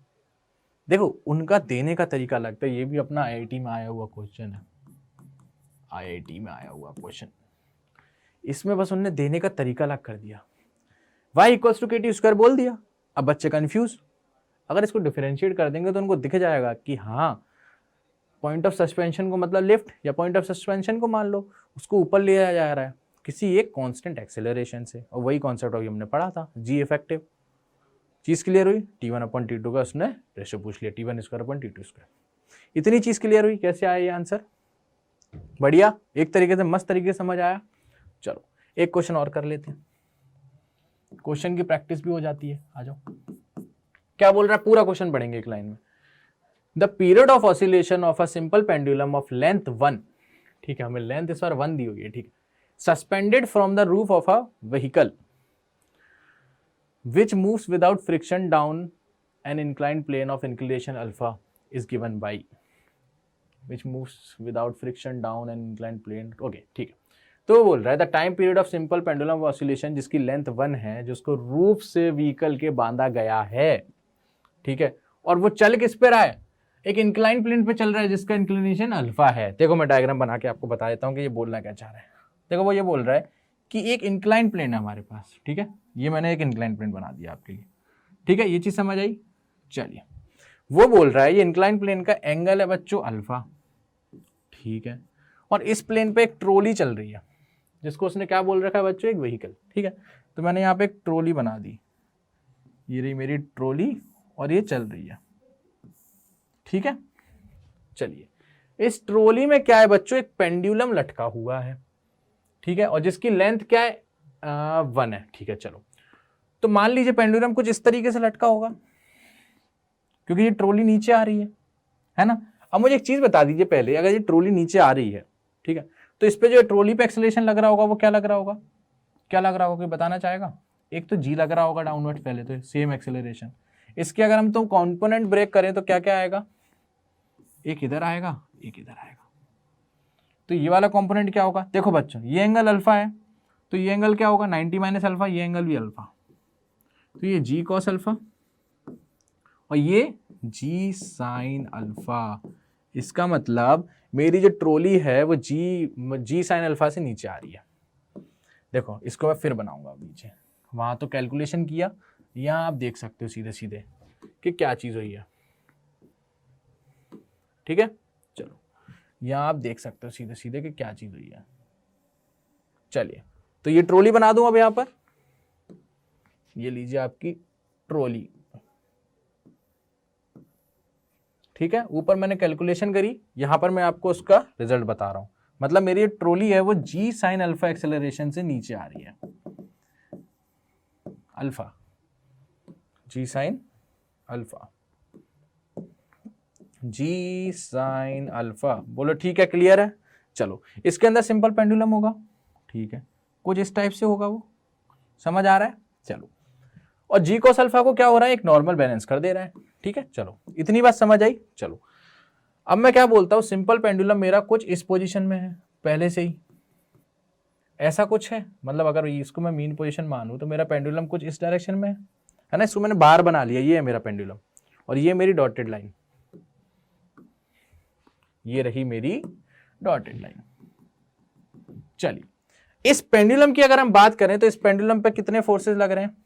देखो उनका देने का तरीका लगता है, ये भी अपना आईआईटी में आया हुआ क्वेश्चन है, आईआईटी में आया हुआ क्वेश्चन। इसमें बस उन्होंने देने का तरीका अलग कर दिया, y = KT स्क्वायर बोल दिया। अब बच्चे कंफ्यूज, अगर इसको डिफरेंशिएट कर देंगे तो उनको दिख जाएगा कि हाँ पॉइंट ऑफ सस्पेंशन को मतलब लिफ्ट, या पॉइंट ऑफ सस्पेंशन को मान लो उसको ऊपर लिया जा रहा है किसी एक कांस्टेंट एक्सेलरेशन से, और वही कॉन्सेप्ट अभी हमने पढ़ा था, जी इफेक्टिव। चीज क्लियर हुई? T1/T2 का उसने रेशियो पूछ लिया, T1 square upon T2 square. इतनी चीज क्लियर हुई? कैसे आया ये आंसर? बढ़िया, एक तरीके से मस्त तरीके से समझ आया। चलो एक क्वेश्चन और कर लेते हैं, क्वेश्चन की प्रैक्टिस भी हो जाती है। आ जाओ, क्या बोल रहा है, पूरा क्वेश्चन पढ़ेंगे एक लाइन में। The period of oscillation of a simple pendulum of length 1, ठीक है, हमें लेंथ इस बार 1 दी हुई है, ठीक है, suspended from the roof of a vehicle which moves without friction down an inclined plane of inclination alpha is given by, which moves without friction down an inclined plane, okay, ठीक है। तो बोल रहा है the time period of simple pendulum oscillation जिसकी length 1 है, जिसको roof से व्हीकल के बांधा गया है, ठीक है, और वो चल किस पे रहा है, एक इंक्लाइन प्लेन पे चल रहा है जिसका इंक्लिनेशन अल्फा है। देखो मैं डायग्राम बना के आपको बता देता हूँ कि ये बोलना क्या चाह रहा है। देखो वो ये बोल रहा है कि एक इंक्लाइन प्लेन है हमारे पास, ठीक है, ये मैंने एक इंक्लाइन प्लेन बना दिया आपके लिए, ठीक है, ये चीज समझ आई? चलिए, वो बोल रहा है ये इंक्लाइन प्लेन का एंगल है बच्चों अल्फा, ठीक है, और इस प्लेन पे एक ट्रॉली चल रही है जिसको उसने क्या बोल रखा है बच्चों, एक व्हीकल, ठीक है। तो मैंने यहाँ पे एक ट्रॉली बना दी, ये रही मेरी ट्रॉली और ये चल रही है, ठीक है। चलिए, इस ट्रॉली में क्या है बच्चों, एक पेंडुलम लटका हुआ है, ठीक है, और जिसकी लेंथ क्या है 1 है, ठीक है। चलो, तो मान लीजिए पेंडुलम कुछ इस तरीके से लटका होगा क्योंकि ये ट्रॉली नीचे आ रही है ना। अब मुझे एक चीज बता दीजिए पहले, अगर ये ट्रॉली नीचे आ रही है, ठीक है, तो इस पे जो ट्रॉली पे एक्सेलरेशन लग रहा होगा वो क्या लग रहा होगा, क्या लग रहा होगा, कोई बताना चाहेगा? एक तो जी लग रहा होगा डाउनवर्ड, पहले तो सेम एक्सेलरेशन। इसके अगर हम तो कॉम्पोनेंट ब्रेक करें तो क्या क्या आएगा, एक इधर आएगा, एक इधर आएगा। तो ये वाला कंपोनेंट क्या होगा, देखो बच्चों ये एंगल अल्फा है, तो ये एंगल क्या होगा 90 - अल्फा, ये एंगल भी अल्फा, तो ये जी कॉस अल्फा और ये जी साइन अल्फा। इसका मतलब मेरी जो ट्रॉली है वो जी साइन अल्फा से नीचे आ रही है। देखो इसको मैं फिर बनाऊंगा नीचे, वहां तो कैलकुलेशन किया, यहाँ आप देख सकते हो सीधे सीधे कि क्या चीज हुई है, ठीक है। चलो यहाँ आप देख सकते हो सीधे सीधे कि क्या चीज हुई है। चलिए, तो ये ट्रॉली बना दूं अब यहां पर, ये लीजिए आपकी ट्रॉली, ठीक है। ऊपर मैंने कैलकुलेशन करी, यहां पर मैं आपको उसका रिजल्ट बता रहा हूं। मतलब मेरी ट्रॉली है वो जी साइन अल्फा एक्सेलरेशन से नीचे आ रही है, अल्फा, जी साइन अल्फा, जी साइन अल्फा, बोलो ठीक है, क्लियर है। चलो, इसके अंदर सिंपल पेंडुलम होगा, ठीक है, कुछ इस टाइप से होगा, वो समझ आ रहा है। चलो, और जी कोस अल्फा को क्या हो रहा है, एक नॉर्मल बैलेंस कर दे रहा है, ठीक है। चलो, इतनी बात समझ आई। चलो, अब मैं क्या बोलता हूं, सिंपल पेंडुलम मेरा कुछ इस पोजीशन में है पहले से ही, ऐसा कुछ है, मतलब अगर इसको मैं मीन पोजीशन मानूं तो मेरा पेंडुलम कुछ इस डायरेक्शन में है ना। इसको मैंने बार बना लिया, ये है मेरा पेंडुलम और ये मेरी डॉटेड लाइन, ये रही मेरी डॉटेड लाइन। चलिए, इस पेंडुलम की अगर हम बात करें तो इस पेंडुलम पे कितने फोर्सेस लग रहे हैं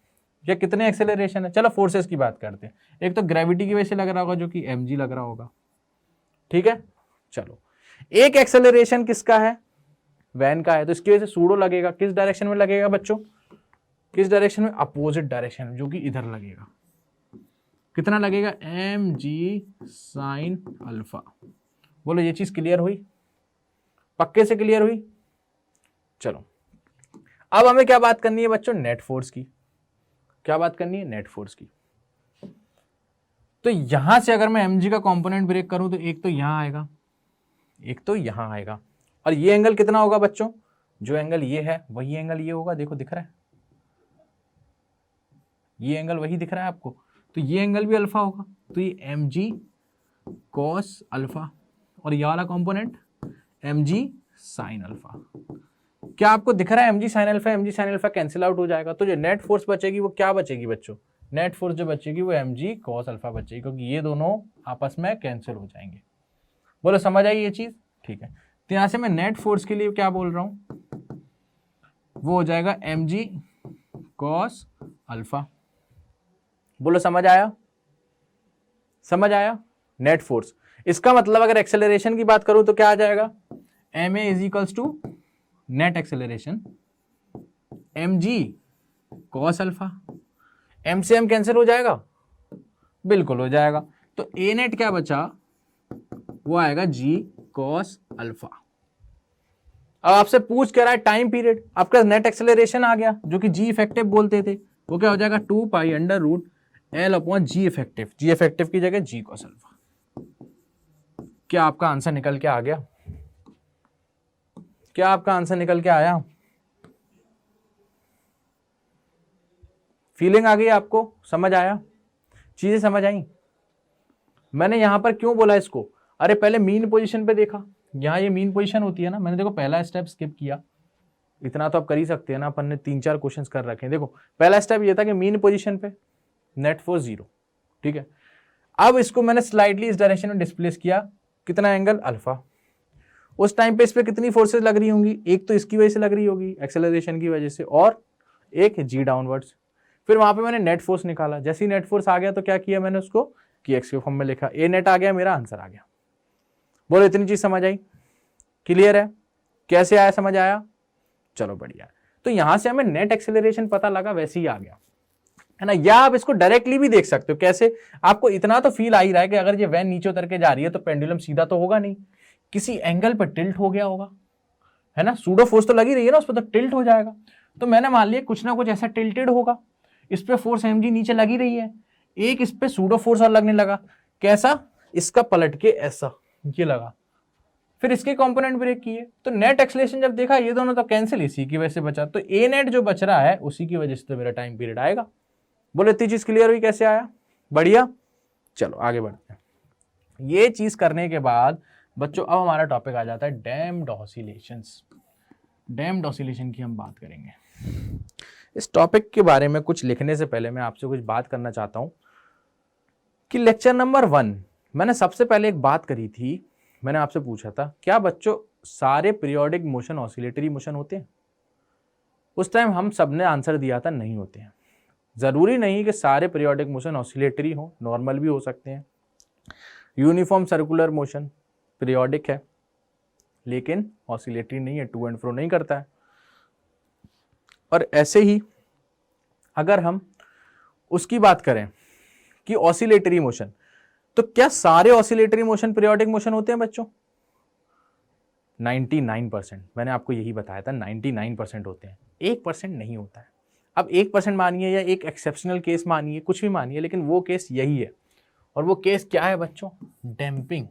या कितने एक्सेलरेशन है। चलो फोर्सेस की बात करते हैं। एक तो ग्रेविटी की वजह से लग रहा होगा जो कि mg लग रहा होगा, ठीक है। चलो, एक एक्सेलरेशन किसका है, वैन का है, तो इसकी वजह से सूडो लगेगा, किस डायरेक्शन में लगेगा बच्चों, किस डायरेक्शन में? अपोजिट डायरेक्शन में, जो कि इधर लगेगा। कितना लगेगा? mg sine alpha. बोलो ये चीज क्लियर हुई? पक्के से क्लियर हुई? चलो अब हमें क्या बात करनी है बच्चों? नेट फोर्स की। क्या बात करनी है? नेट फोर्स की। तो यहां से अगर मैं mg का कंपोनेंट ब्रेक करूं तो एक तो यहां आएगा, एक तो यहां आएगा, और ये एंगल कितना होगा बच्चों? जो एंगल ये है वही एंगल ये होगा। देखो दिख रहा है, ये एंगल वही दिख रहा है आपको, तो ये एंगल भी अल्फा होगा। तो ये mg cos अल्फा, और ये वाला कंपोनेंट mg साइन अल्फा। क्या आपको दिख रहा है? mg sine alpha cancel out हो जाएगा। तो जो नेट फोर्स बचेगी वो क्या बचेगी बच्चों? नेट फोर्स जो बचेगी वो mg cos अल्फा बचेगी, क्योंकि ये दोनों आपस में कैंसिल हो जाएंगे। बोलो समझ आई ये चीज? ठीक है। तो यहां से मैं नेट फोर्स के लिए क्या बोल रहा हूं? वो हो जाएगा mg cos अल्फा। बोलो समझ आया? समझ आया? Net force. इसका मतलब अगर एक्सेलरेशन की बात करूं तो क्या आ जाएगा? ma is equals to net acceleration mg cos alpha. m से m कैंसिल हो जाएगा? बिल्कुल हो जाएगा। तो a नेट क्या बचा? वो आएगा g cos अल्फा। अब आपसे पूछ क्या रहा है? Time period. आपका नेट एक्सेलरेशन आ गया, जो कि g इफेक्टिव बोलते थे, वो क्या हो जाएगा? 2 pi under root L upon जी इफेक्टिव। जी इफेक्टिव की जगह g cos अल्फा। क्या आपका आंसर निकल के आ गया? क्या आपका आंसर निकल के आया? फीलिंग आ गई आपको? समझ आया? चीजें समझ आई? मैंने यहां पर क्यों बोला इसको? अरे पहले मीन पोजीशन पे देखा, यहां ये मीन पोजीशन होती है ना। मैंने देखो पहला स्टेप स्किप किया, इतना तो आप कर ही सकते हैं ना, अपन ने 3-4 क्वेश्चंस कर रखे हैं। देखो पहला स्टेप ये था कि मीन पोजीशन पे नेट फोर्स 0, ठीक है। अब इसको मैंने स्लाइडली इस डायरेक्शन में डिस्प्लेस किया, कितना एंगल? अल्फा। उस टाइम पे इस पे कितनी फोर्सेस लग रही होंगी? एक तो इसकी वजह से लग रही होगी, एक्सेलरेशन की वजह से, और एक जी डाउनवर्ड्स। फिर वहां पे मैंने नेट फोर्स निकाला। जैसे ही नेट फोर्स आ गया तो क्या किया मैंने उसको कि एक्स के फॉर्म में लिखा, ए नेट आ गया, मेरा आंसर आ गया। बोलो इतनी चीज समझ आई? क्लियर है? कैसे आया? समझ आया? चलो बढ़िया। तो यहां से हमें नेट एक्सेलरेशन पता लगा, वैसे ही आ गया, है ना। या आप इसको डायरेक्टली भी देख सकते हो। कैसे? आपको इतना तो फील आ ही रहा है कि अगर ये वैन नीचे उतर के जा रही है तो पेंडुलम सीधा तो होगा नहीं, किसी एंगल पर टिल्ट हो गया होगा, है ना। सूडो फोर्स तो लगी रही है ना, उस पर तो टिल्ट हो जाएगा। तो मैंने मान लिया कुछ ना कुछ ऐसा टिल्टेड होगा, इस पे फोर्स mg नीचे लगी रही है, एक इस पे सूडो फोर्स और लगने लगा। कैसा? इसका पलट के ऐसा ये लगा, फिर इसके कंपोनेंट ब्रेक किए, तो नेट एक्सेलरेशन जब देखा ये दोनों तो कैंसिल, इसी की वजह से बचा। तो ए नेट जो बच रहा है उसी की वजह से तो मेरा टाइम पीरियड आएगा। बोलो इतनी चीज क्लियर हुई? कैसे आया? बढ़िया। चलो आगे बढ़ते हैं। ये चीज करने के बाद बच्चों अब हमारा टॉपिक आ जाता है डैम्प्ड ऑसिलेशंस। डैम्प्ड ऑसिलेशन की हम बात करेंगे। इस टॉपिक के बारे में कुछ लिखने से पहले मैं आपसे कुछ बात करना चाहता हूं कि लेक्चर नंबर 1 मैंने सबसे पहले एक बात करी थी। मैंने आपसे पूछा था क्या बच्चों सारे पीरियोडिक मोशन ऑसिलेटरी मोशन होते हैं? उस टाइम हम सब ने आंसर दिया था नहीं होते हैं। जरूरी नहीं कि सारे पीरियोडिक मोशन ऑसिलेटरी हो, नॉर्मल भी हो सकते हैं। यूनिफॉर्म सर्कुलर मोशन पीरियोडिक है लेकिन ऑसिलेटरी नहीं है, टू एंड फ्रो नहीं करता है। और ऐसे ही अगर हम उसकी बात करें कि ऑसिलेटरी मोशन, तो क्या सारे ऑसिलेटरी मोशन पीरियोडिक मोशन होते हैं बच्चों? 99%। मैंने आपको यही बताया था 99% होते हैं, 1% नहीं होता है। अब 1% मानिए या एक एक्सेप्शनल केस मानिए, कुछ भी मानिए, लेकिन वो केस यही है। और वो केस क्या है बच्चों? डैम्पिंग,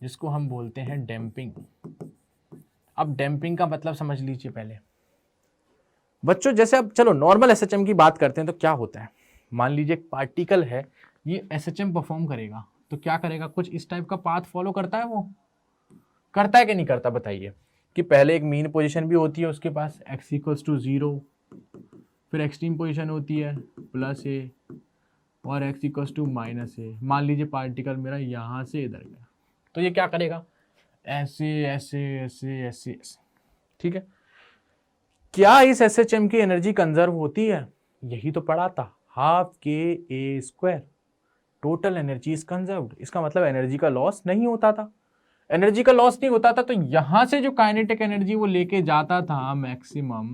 जिसको हम बोलते हैं डैम्पिंग। अब डैम्पिंग का मतलब समझ लीजिए पहले बच्चों। जैसे अब चलो नॉर्मल एसएचएम की बात करते हैं तो क्या होता है, मान लीजिए एक पार्टिकल है, ये एसएचएम परफॉर्म करेगा तो क्या करेगा? कुछ इस टाइप का पाथ फॉलो करता है। वो करता है कि नहीं करता? बताइए। कि पहले एक मीन पोजीशन भी होती है उसके पास x = 0, फिर एक्सट्रीम पोजीशन होती है +a और x = -a। मान लीजिए पार्टिकल मेरा यहाँ से इधर गया तो ये क्या करेगा? ऐसे ऐसे ऐसे ऐसे ऐसे, ठीक है। क्या इस एसएचएम की एनर्जी कंजर्व होती है? यही तो पढ़ा था, ½ K² total energy is conserved. इसका मतलब एनर्जी का लॉस नहीं होता था। एनर्जी का लॉस नहीं होता था तो यहां से जो काइनेटिक एनर्जी वो लेके जाता था मैक्सिमम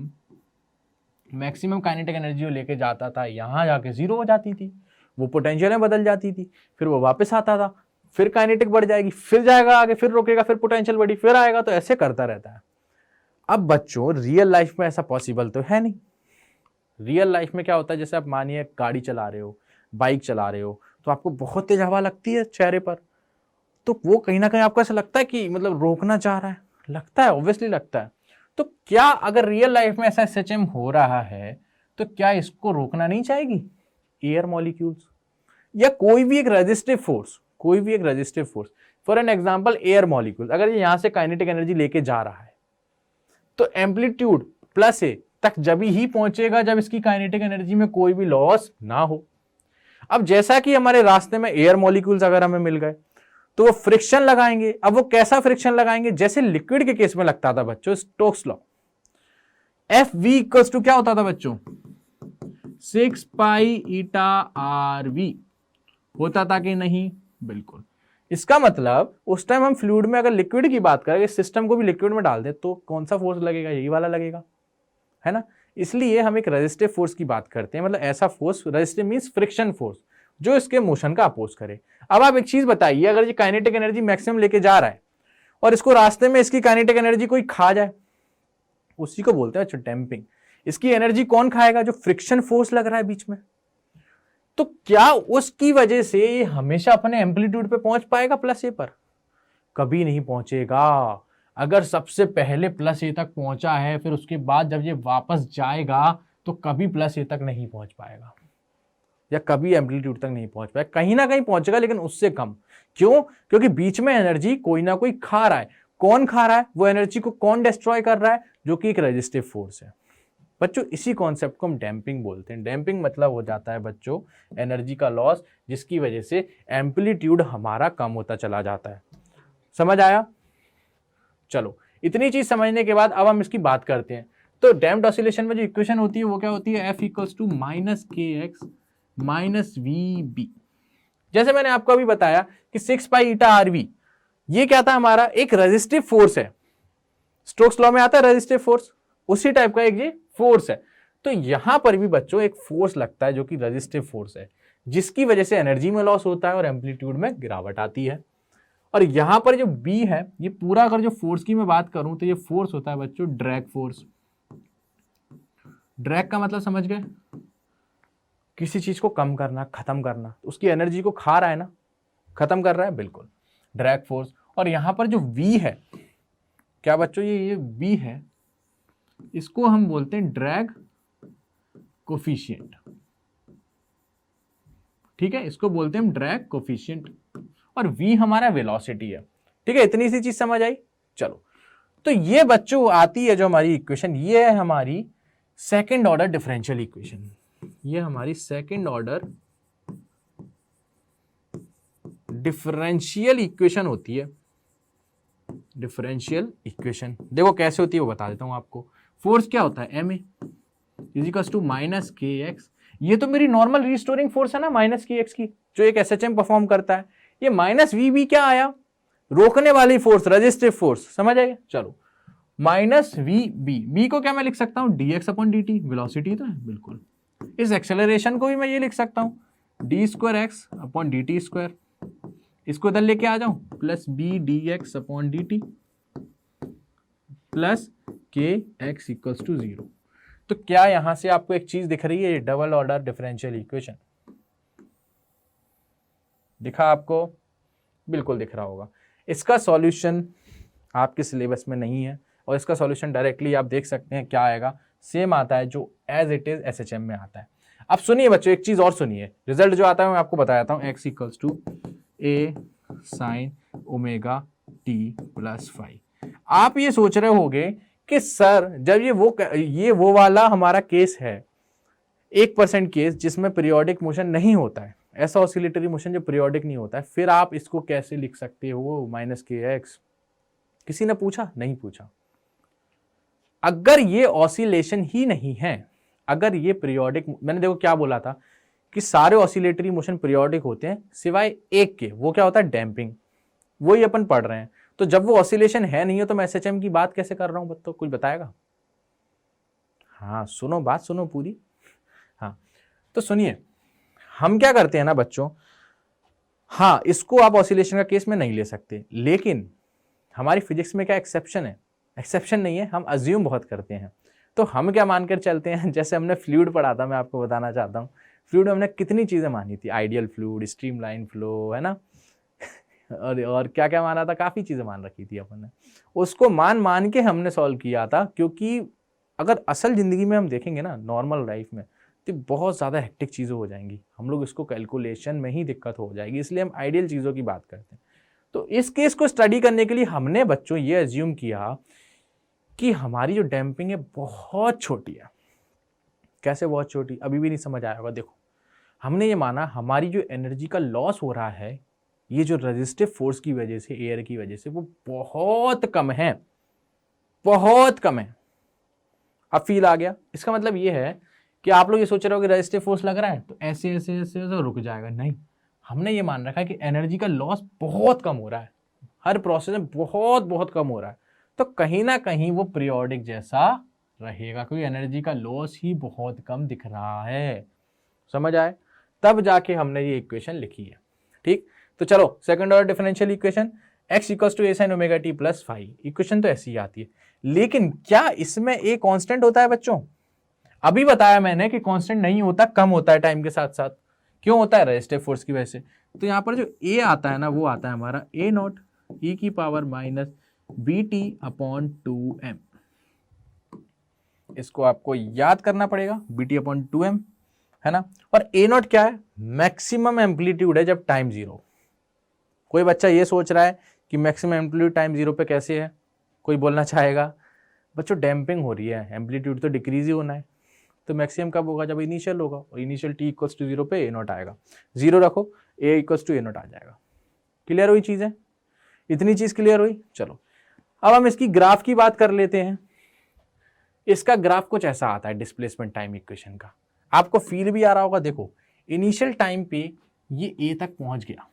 मैक्सिमम काइनेटिक एनर्जी वो लेके जाता था, यहाँ जाके जीरो हो जाती थी, वो पोटेंशियल में बदल जाती थी, फिर वो वापस आता था, फिर काइनेटिक बढ़ जाएगी, फिर जाएगा आगे, फिर रुकेगा, फिर पोटेंशियल बढ़ी, फिर आएगा, तो ऐसे करता रहता है। अब बच्चों रियल लाइफ में ऐसा पॉसिबल तो है नहीं। रियल लाइफ में क्या होता है, जैसे आप मानिए गाड़ी चला रहे हो, बाइक चला रहे हो, तो आपको बहुत तेज हवा लगती है चेहरे पर, तो वो कहीं ना कहीं आपको ऐसा लगता है कि मतलब रोकना चाह रहा है, लगता है, ऑब्वियसली लगता है। तो क्या अगर रियल लाइफ में ऐसा एसएचएम हो रहा है तो क्या इसको रोकना नहीं चाहेगी एयर मॉलिक्यूल्स या कोई भी एक रेजिस्टिव फोर्स, कोई भी एक resistive force? For an example air molecules, अगर ये यहां से काइनेटिक एनर्जी लेके जा रहा है तो एम्पलीट्यूड प्लस ए तक जब ही पहुंचेगा जब इसकी काइनेटिक एनर्जी में कोई भी लॉस ना हो। अब जैसा कि हमारे रास्ते में एयर मॉलिक्यूल्स अगर हमें मिल गए तो वो फ्रिक्शन लगाएंगे। अब वो कैसा फ्रिक्शन लगाएंगे, जैसे लिक्विड के केस में लगता था बच्चों, Stokes law, F V equals to क्या होता था बच्चों, 6 पाई ईटा आर वी होता था कि नहीं? बिल्कुल। इसका मतलब उस टाइम हम फ्लूइड में अगर लिक्विड की बात करें, सिस्टम को भी लिक्विड में डाल दे तो कौन सा फोर्स लगेगा, यही वाला लगेगा, है ना। इसलिए हम एक रेजिस्टिव फोर्स की बात करते हैं, मतलब ऐसा force, resistive means friction force, जो इसके मोशन का अपोज करे। अब आप एक चीज बताइए, अगर ये काइनेटिक एनर्जी मैक्सिमम लेके जा रहा है और इसको रास्ते में इसकी काइनेटिक एनर्जी कोई खा जाए, उसी को बोलते हैं डैम्पिंग। इसकी एनर्जी कौन खाएगा, जो फ्रिक्शन फोर्स लग रहा है बीच में। तो क्या उसकी वजह से ये हमेशा अपने एम्पलीट्यूड पे पहुंच पाएगा प्लस ए पर? कभी नहीं पहुंचेगा। अगर सबसे पहले प्लस ए तक पहुंचा है, फिर उसके बाद जब ये वापस जाएगा तो कभी प्लस ए तक नहीं पहुंच पाएगा या कभी एम्पलीट्यूड तक नहीं पहुंच पाएगा। कहीं ना कहीं पहुंचेगा लेकिन उससे कम। क्यों? क्योंकि बीच में एनर्जी कोई ना कोई खा रहा है। कौन खा रहा है? वो एनर्जी को कौन डिस्ट्रॉय कर रहा है? जो कि एक रेजिस्टिव फोर्स है बच्चों। इसी कॉन्सेप्ट को हम डैम्पिंग बोलते हैं। डैम्पिंग मतलब हो जाता है बच्चों एनर्जी का लॉस, जिसकी वजह से एम्पलीट्यूड हमारा कम होता चला जाता है। समझ आया? चलो, इतनी चीज समझने के बाद अब हम इसकी बात करते हैं। तो डैम्प्ड ऑसिलेशन में जो इक्वेशन होती है वो क्या होती है, F इक्वल्स टू माइनस के एक्स माइनस वी बी। जैसे मैंने आपको अभी बताया कि 6 पाई ईटा आर वी, ये क्या था हमारा, एक रेजिस्टिव फोर्स है। स्टोक्स लॉ में आता है रेजिस्टिव फोर्स, उसी टाइप का एक ये फोर्स है। तो यहां पर भी बच्चों एक फोर्स लगता है जो कि रेजिस्टिव फोर्स है, जिसकी वजह से एनर्जी में लॉस होता है और एम्पलीट्यूड में गिरावट आती है। और यहां पर जो बी है, ये पूरा अगर जो फोर्स की मैं बात करूं तो ये फोर्स होता है बच्चों ड्रैग फोर्स। ड्रैग का मतलब समझ गए, किसी चीज को कम करना, खत्म करना, उसकी एनर्जी को खा रहा है ना, खत्म कर रहा है, बिल्कुल ड्रैग फोर्स। और यहां पर जो V है, क्या बच्चों, ये V है, इसको हम बोलते हैं ड्रैग कोफिशिएंट। ठीक है, इसको बोलते हैं हम ड्रैग कोफिशिएंट, और V हमारा वेलोसिटी है। ठीक है, इतनी सी चीज समझ आई। चलो, तो ये बच्चों आती है जो हमारी इक्वेशन, ये है हमारी सेकंड ऑर्डर डिफरेंशियल इक्वेशन। ये हमारी सेकंड ऑर्डर डिफरेंशियल इक्वेशन होती है। डिफरेंशियल इक्वेशन देखो कैसे होती है वो बता देता हूं आपको। फोर्स क्या होता है, M A is equals to minus के एक्स। ये तो मेरी नॉर्मल रिस्टोरिंग फोर्स है ना माइनस के एक्स की, जो एक एसएचएम परफॉर्म करता है। ये माइनस वी बी क्या आया, रोकने वाली फोर्स, रेजिस्टिव फोर्स। समझ आएगा? चलो, माइनस वी बी, बी को क्या मैं लिख सकता हूं, D X upon D T, velocity तो है बिल्कुल। इस एक्सेलरेशन को भी मैं ये लिख सकता हूं D square X upon D T square. इसको इधर लेके आ जाऊं, plus B D X upon D T plus K X equals to 0। तो क्या यहां से आपको एक चीज दिख रही है, डबल ऑर्डर डिफरेंशियल इक्वेशन दिखा आपको? बिल्कुल दिख रहा होगा। इसका सॉल्यूशन आपके सिलेबस में नहीं है, और इसका सॉल्यूशन डायरेक्टली आप देख सकते हैं क्या आएगा, सेम आता है जो एज इट इज एसएचएम में आता है। अब सुनिए बच्चों, एक चीज और सुनिए, रिजल्ट जो आता है मैं आपको बता देता हूं, X equals to A sine omega T plus 5। आप ये सोच रहे होंगे कि सर जब ये वो वाला हमारा केस है, 1% केस जिसमें पीरियोडिक मोशन नहीं होता है, ऐसा ऑसिलेटरी मोशन जो पीरियोडिक नहीं होता है, फिर आप इसको कैसे लिख सकते हो माइनस के एक्स? किसी ने पूछा? नहीं पूछा। अगर ये ऑसिलेशन ही नहीं है, अगर ये पीरियोडिक, मैंने देखो क्या बोला था कि सारे ऑसिलेटरी मोशन पीरियोडिक होते हैं सिवाय एक के, वो क्या होता है, डैम्पिंग। वही अपन पढ़ रहे हैं। तो जब वो ऑसिलेशन है नहीं है तो मैं एसएचएम की बात कैसे कर रहा हूं, तो कुछ बताएगा? हाँ सुनो, बात सुनो पूरी। हाँ तो सुनिए, हम क्या करते हैं ना बच्चों, हाँ इसको आप ऑसिलेशन का केस में नहीं ले सकते, लेकिन हमारी फिजिक्स में क्या एक्सेप्शन है, एक्सेप्शन नहीं है, हम अज्यूम बहुत करते हैं। तो हम क्या मानकर चलते हैं, जैसे हमने फ्लूइड पढ़ा था, मैं आपको बताना चाहता हूँ, फ्लूइड में हमने कितनी चीजें मानी थी, आइडियल फ्लूइड, स्ट्रीमलाइन फ्लो, है ना, और क्या क्या माना था, काफी चीजें मान रखी थी अपन ने, उसको मान मान के हमने सॉल्व किया था। क्योंकि अगर असल जिंदगी में हम देखेंगे ना, नॉर्मल लाइफ में, तो बहुत ज़्यादा हेक्टिक चीज़ें हो जाएंगी, हम लोग इसको कैलकुलेशन में ही दिक्कत हो जाएगी, इसलिए हम आइडियल चीज़ों की बात करते हैं। तो इस केस को स्टडी करने के लिए हमने बच्चों ये एज्यूम किया कि हमारी जो डैम्पिंग है बहुत छोटी है। कैसे बहुत छोटी, अभी भी नहीं समझ आया होगा। देखो, हमने ये माना हमारी जो एनर्जी का लॉस हो रहा है, ये जो रेजिस्टिव फोर्स की वजह से, एयर की वजह से, वो बहुत कम है, बहुत कम है। अब फील आ गया? इसका मतलब ये है कि आप लोग ये सोच रहे हो कि रेजिस्टिव फोर्स लग रहा है तो ऐसे ऐसे ऐसे ऐसे रुक जाएगा, नहीं। हमने ये मान रखा है कि एनर्जी का लॉस बहुत कम हो रहा है, हर प्रोसेस में बहुत बहुत कम हो रहा है, तो कहीं ना कहीं वो पीरियोडिक जैसा रहेगा, क्योंकि एनर्जी का लॉस ही बहुत कम दिख रहा है। समझ आए? तब जाके हमने ये इक्वेशन लिखी है। ठीक, तो चलो second order differential equation, x equals to a sin omega t plus phi, equation तो ऐसी ही आती है। लेकिन क्या इसमें a कांस्टेंट होता है बच्चों? अभी बताया मैंने कि कांस्टेंट नहीं होता, कम होता है टाइम के साथ साथ। क्यों होता है? रेजिस्टिव फोर्स की वजह से। तो यहाँ पर जो a आता है ना, वो आता है हमारा a नॉट e की power minus B T upon 2m। इसको आपको याद करना पड़ेगा, बी टी अपॉन 2m, है ना। और a नॉट क्या है? मैक्सिमम एम्पलीट्यूड है जब टाइम जीरो। कोई बच्चा ये सोच रहा है कि मैक्सिमम एम्पलीट्यूड टाइम जीरो पे कैसे है, कोई बोलना चाहेगा? बच्चों डैम्पिंग हो रही है, एम्पलीट्यूड तो डिक्रीज ही होना है, तो मैक्सिमम कब होगा? जब इनिशियल होगा, और initial T equals to zero पे ए नॉट आएगा, जीरो रखो, A equals to A naught आ जाएगा। क्लियर हुई चीजें? इतनी चीज क्लियर हुई? चलो अब हम इसकी ग्राफ की बात कर लेते हैं। इसका ग्राफ कुछ ऐसा आता है डिस्प्लेसमेंट टाइम इक्वेशन का, आपको फील भी आ रहा होगा। देखो, इनिशियल टाइम पे ये ए तक पहुंच गया,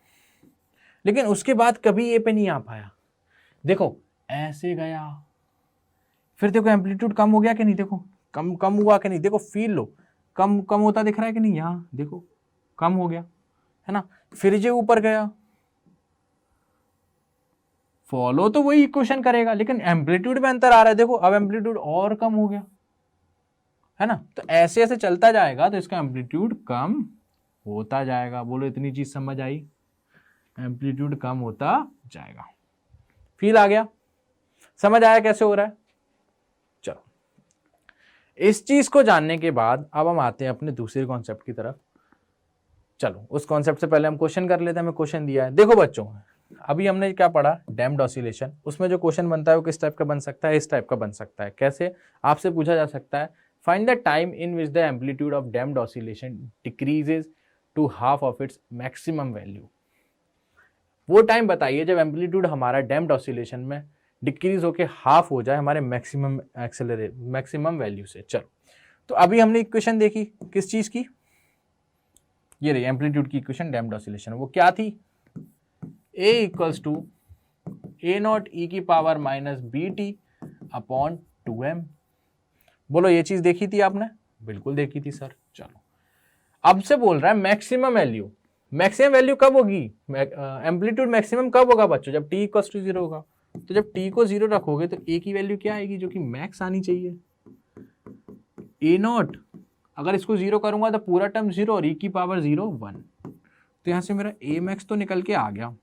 लेकिन उसके बाद कभी ए पे नहीं आ पाया। देखो ऐसे गया, फिर देखो एम्पलीट्यूड कम हो गया कि नहीं, देखो कम कम हुआ कि नहीं, देखो फील लो, कम कम होता दिख रहा है कि नहीं, यहाँ देखो कम हो गया, है ना। फिर ये ऊपर गया, फॉलो तो वही इक्वेशन करेगा, लेकिन एम्पलीट्यूड में अंतर आ रहा है। देखो अब एम्पलीट्यूड और कम हो गया, है ना। तो ऐसे ऐसे चलता जाएगा तो इसका एम्पलीट्यूड कम होता जाएगा। बोलो इतनी चीज समझ आई? एम्पलीट्यूड कम होता जाएगा। फील आ गया? समझ आया कैसे हो रहा है? चलो, इस चीज को जानने के बाद अब हम आते हैं अपने दूसरे कॉन्सेप्ट की तरफ। चलो उस कॉन्सेप्ट से पहले हम क्वेश्चन कर लेते हैं। हमें क्वेश्चन दिया है, देखो बच्चों, अभी हमने क्या पढ़ा, डैम्प्ड ऑसिलेशन। उसमें जो क्वेश्चन बनता है वो किस टाइप का बन सकता है? इस टाइप का बन सकता है। कैसे? आपसे पूछा जा सकता है, find the time in which the amplitude of damped oscillation decreases to half of its maximum value. वो टाइम बताइए जब एम्पलीट्यूड हमारा डैम्प्ड ऑसिलेशन में डिक्रीज होके हाफ हो जाए हमारे मैक्सिमम वैल्यू से। चलो, तो अभी हमने इक्वेशन देखी किस चीज की, ये रही एम्पलीट्यूड की इक्वेशन डैम्प्ड ऑसिलेशन। वो क्या थी? a equals to A naught E की power minus B T upon 2m। बोलो ये चीज देखी थी आपने? बिल्कुल देखी थी सर। चलो, अब से बोल रहा है मैक्सिमम वैल्यू। मैक्सिमम वैल्यू कब होगी? एम्पलीट्यूड मैक्सिमम कब होगा बच्चों? जब t इक्वल्स टू जीरो होगा। तो जब t को जीरो रखोगे तो a की वैल्यू क्या आएगी? जो कि मैक्स आनी चाहिए, a नॉट। अगर इसको जीरो करूंगा तो पूरा टर्म जीरो और e की पावर 0 1, तो यहां से मेरा a मैक्स तो निकल के आ गया,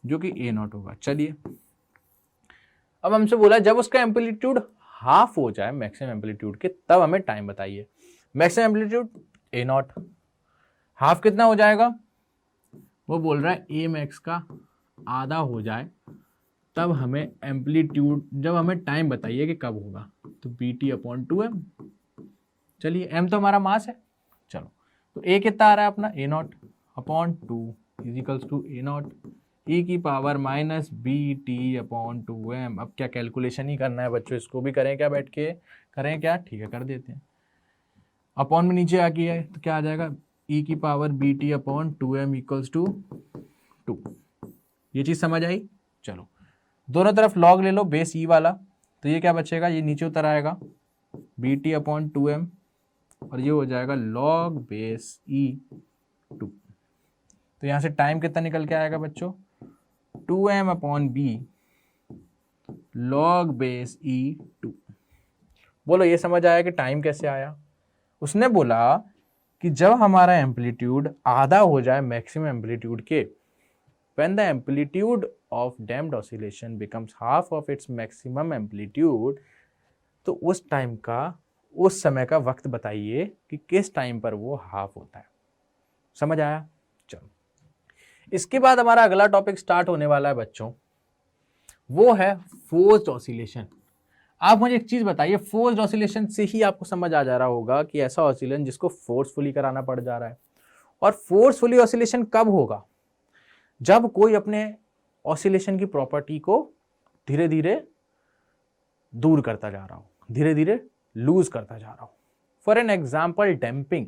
जो कि a नॉट होगा। चलिए, अब हमसे बोला जब उसका एम्पलीट्यूड हाफ हो जाए मैक्सिमम एम्पलीट्यूड के, तब हमें टाइम बताइए। Maximum amplitude a not, half कितना हो जाएगा? वो बोल रहा है a मैक्स का आधा हो जाए, तब हमें एम्पलीट्यूड, जब हमें टाइम बताइए कि कब होगा, तो बी टी अपॉन 2m। चलिए, m तो हमारा मास है। चलो, तो a कितना आ रहा है अपना? a naught upon 2 equals to a naught e की power minus B T upon 2m। अब क्या कैलकुलेशन ही करना है बच्चों, इसको भी करें क्या बैठ के? करें क्या? ठीक है, कर देते हैं। अपॉन में नीचे आ गया है तो क्या आ जाएगा? e की power B T upon 2m equals to 2। ये चीज समझ आई? चलो, दोनों तरफ लॉग ले लो, बेस ई वाला, तो ये क्या बचेगा? ये नीचे उतर आएगा, BT अपॉन 2m, और ये हो जाएगा log बेस E2। तो यहाँ से टाइम कितना निकल के आएगा बच्चों, 2m upon B log base E2। बोलो ये समझ आया कि टाइम कैसे आया। उसने बोला कि जब हमारा एम्पलीट्यूड आधा हो जाए मैक्सिमम एम्पलीट्यूड के, when the amplitude of damped oscillation becomes half of its maximum amplitude, तो उस टाइम का, उस समय का वक्त बताइए कि किस टाइम पर वो हाफ होता है। समझ आया? चलो, इसके बाद हमारा अगला टॉपिक स्टार्ट होने वाला है बच्चों, वो है फोर्स्ड ऑसिलेशन। आप मुझे एक चीज बताइए, फोर्स्ड ऑसिलेशन से ही आपको समझ आ जा रहा होगा कि ऐसा ऑसिलेशन जिसको फोर्सफुली कराना पड़ जा रहा है। और फोर्सफुली ऑसिलेशन कब होगा, जब कोई अपने ऑसिलेशन की प्रॉपर्टी को धीरे धीरे दूर करता जा रहा हो, धीरे धीरे लूज करता जा रहा हो। For an example damping.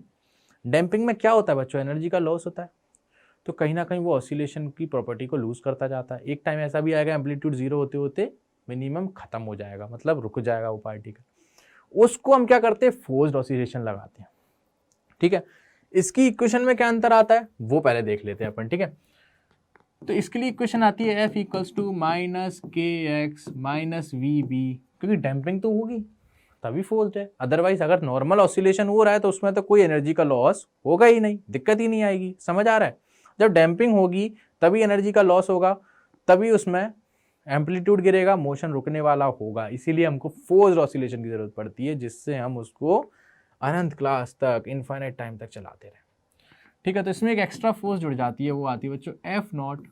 Damping में क्या होता है बच्चों, एनर्जी का लॉस होता है, तो कहीं ना कहीं वो ऑसिलेशन की प्रॉपर्टी को लूज करता जाता है। एक टाइम ऐसा भी आएगा एम्पलीट्यूड जीरो होते होते मिनिमम खत्म हो जाएगा, मतलब रुक जाएगा वो पार्टिकल। उसको हम क्या करते हैं, फोर्स्ड ऑसिलेशन लगाते हैं। ठीक है, इसकी इक्वेशन में क्या अंतर आता है वो पहले देख लेते हैं अपन। ठीक है, तो इसके लिए इक्वेशन आती है F इक्वल्स टू माइनस के एक्स माइनस वी बी, क्योंकि डैम्पिंग तो होगी तभी फोर्स्ड है। अदरवाइज अगर नॉर्मल ऑसिलेशन हो रहा है तो उसमें तो कोई एनर्जी का लॉस होगा ही नहीं, दिक्कत ही नहीं आएगी। समझ आ रहा है? जब डैम्पिंग होगी तभी एनर्जी का लॉस होगा, तभी उसमें एम्पलीट्यूड गिरेगा, मोशन रुकने वाला होगा। इसीलिए हमको फोर्स्ड ऑसिलेशन की जरूरत पड़ती है, जिससे हम उसको अनंत क्लास तक, इनफाइनाइट टाइम तक चलाते रहे। ठीक है, तो इसमें एक एक्स्ट्रा फोर्स जुड़ जाती है, वो आती है बच्चों F not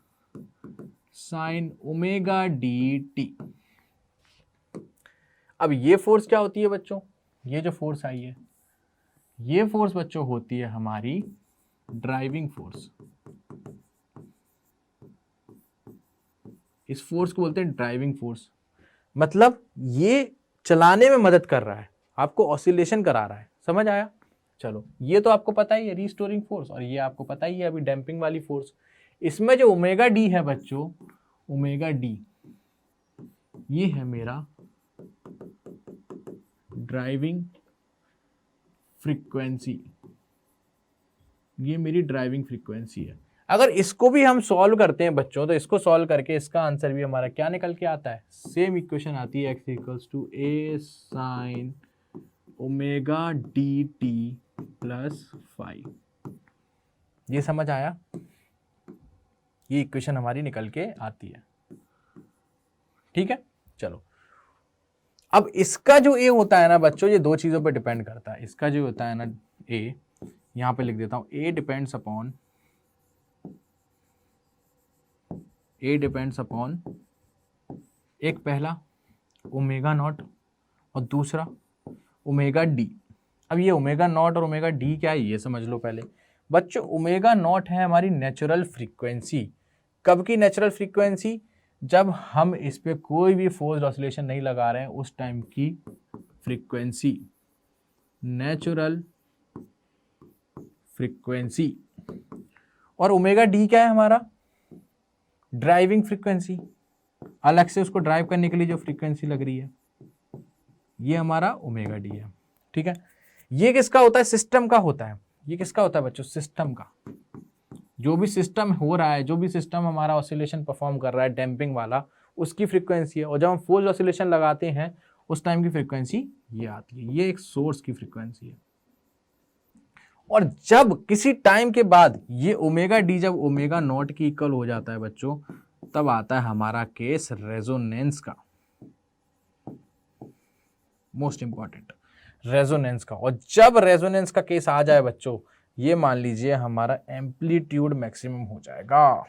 sign omega D T. अब ये फोर्स क्या होती है बच्चों, ये जो फोर्स आई है, ये फोर्स बच्चों होती है हमारी ड्राइविंग फोर्स। इस फोर्स को बोलते हैं ड्राइविंग फोर्स, मतलब ये चलाने में मदद कर रहा है, आपको ऑसिलेशन करा रहा है। समझ आया? चलो, ये तो आपको पता ही है रीस्टोरिंग फोर्स, और ये आपको पता ही है अभी डैम्पिंग वाली फोर्स। इसमें जो ओमेगा डी है बच्चों, ओमेगा डी ये है मेरा ड्राइविंग फ्रीक्वेंसी, ये मेरी ड्राइविंग फ्रीक्वेंसी है। अगर इसको भी हम सॉल्व करते हैं बच्चों, तो इसको सॉल्व करके इसका आंसर भी हमारा क्या निकल के आता है, सेम इक्वेशन आती है x equals to A sine omega D T plus 5। ये समझ आया? ये इक्वेशन हमारी निकल के आती है। ठीक है, चलो, अब इसका जो ए होता है ना बच्चों, ये दो चीजों पे डिपेंड करता है। इसका जो होता है ना ए, यहां पे लिख देता हूं, ए डिपेंड्स अपॉन एक पहला ओमेगा नॉट और दूसरा ओमेगा डी। अब ये ओमेगा नॉट और ओमेगा डी क्या है ये समझ लो पहले बच्चों। ओमेगा नॉट है हमारी नेचुरल फ्रीक्वेंसी। कब की नेचुरल फ्रीक्वेंसी? जब हम इस पे कोई भी फोर्स्ड ऑसिलेशन नहीं लगा रहे हैं, उस टाइम की फ्रीक्वेंसी, नेचुरल फ्रीक्वेंसी। और ओमेगा डी क्या है हमारा, ड्राइविंग फ्रीक्वेंसी। अलग से उसको ड्राइव करने के लिए जो फ्रीक्वेंसी लग रही है, ये हमारा ओमेगा डी है। ठीक है, ये किसका होता है, सिस्टम का होता है। ये किसका होता है बच्चों, सिस्टम का। जो भी सिस्टम हो रहा है, जो भी सिस्टम हमारा ऑसिलेशन परफॉर्म कर रहा है डैम्पिंग वाला, उसकी फ्रीक्वेंसी है। और जब हम फोर्स्ड ऑसिलेशन लगाते हैं उस टाइम की फ्रीक्वेंसी ये आती है, ये एक सोर्स की फ्रीक्वेंसी है। और जब किसी टाइम के बाद ये ओमेगा डी जब ओमेगा नॉट की इक्वल हो जाता है बच्चों, तब आता है हमारा केस रेजोनेंस का, मोस्ट इंपॉर्टेंट रेजोनेंस का। और जब रेजोनेंस का केस आ जाए बच्चों, ये मान लीजिए हमारा एम्पलीट्यूड मैक्सिमम हो जाएगा।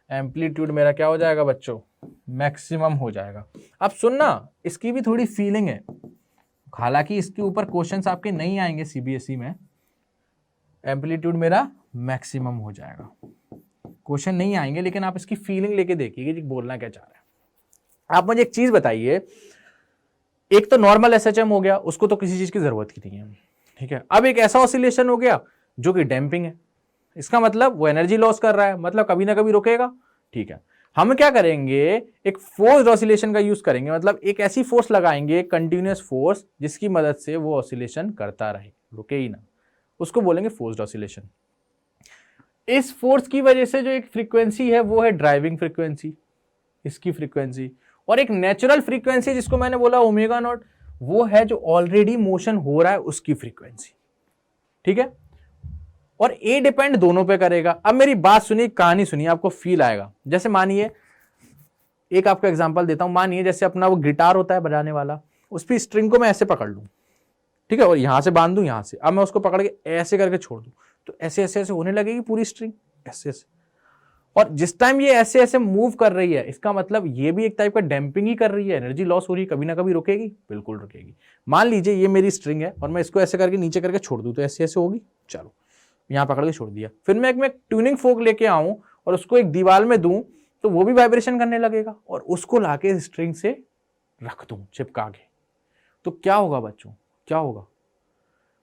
एम्पलीट्यूड मेरा क्या हो जाएगा बच्चों, मैक्सिमम हो जाएगा। अब सुनना, इसकी भी थोड़ी फीलिंग है, हालांकि इसके ऊपर क्वेश्चंस आपके नहीं आएंगे सीबीएसई में। एम्पलीट्यूड मेरा मैक्सिमम हो जाएगा, क्वेश्चन नहीं आएंगे, लेकिन आप इसकी फीलिंग लेके देखिए कि बोलना क्या चाह रहे हैं। आप मुझे एक चीज बताइए, एक तो नॉर्मल एसएचएम हो गया, उसको तो किसी चीज की जरूरत ही नहीं है। ठीक है, अब एक ऐसा ऑसिलेशन हो गया जो कि डैम्पिंग है, इसका मतलब वो एनर्जी लॉस कर रहा है, मतलब कभी ना कभी रुकेगा। ठीक है, हम क्या करेंगे, एक फोर्स्ड ऑसिलेशन का यूज करेंगे, मतलब एक ऐसी फोर्स लगाएंगे, कंटिन्यूअस फोर्स, जिसकी मदद से वो ऑसिलेशन करता रहे, रुके ही ना, उसको बोलेंगे फोर्स्ड ऑसिलेशन। इस फोर्स की वजह से जो एक फ्रीक्वेंसी है वो है ड्राइविंग फ्रीक्वेंसी, इसकी फ्रीक्वेंसी, और एक नेचुरल फ्रीक्वेंसी जिसको मैंने बोला ओमेगा नॉट, वो है जो ऑलरेडी मोशन हो रहा है उसकी फ्रीक्वेंसी, ठीक है। और ए डिपेंड दोनों पे करेगा। अब मेरी बात सुनिए, कहानी सुनिए, आपको फील आएगा। जैसे मानिए, एक आपको एग्जांपल देता हूं, मानिए जैसे अपना वो गिटार होता है बजाने वाला, उस पर स्ट्रिंग को मैं ऐसे पकड़ लूं, ठीक है, और यहां से बांध दूं, यहां से, अब मैं उसको पकड़ के ऐसे करके छोड़ दूं, तो ऐसे ऐसे ऐसे होने लगेगी पूरी स्ट्रिंग, ऐसे ऐसे। और जिस टाइम ये ऐसे ऐसे मूव कर रही है, इसका मतलब ये भी एक टाइप का डैम्पिंग ही कर रही है, एनर्जी लॉस हो रही है, कभी ना कभी रुकेगी, बिल्कुल रुकेगी। मान लीजिए ये मेरी स्ट्रिंग है और मैं इसको ऐसे करके नीचे करके छोड़ दूं, तो ऐसे ऐसे होगी, चलो यहां पकड़ के छोड़ दिया, फिर मैं एक ट्यूनिंग फोक लेके आऊं और उसको एक दीवार में दूं, तो वो भी वाइब्रेशन करने लगेगा, और उसको लाके स्ट्रिंग से रख दूं चिपका के, तो क्या होगा बच्चों, क्या होगा,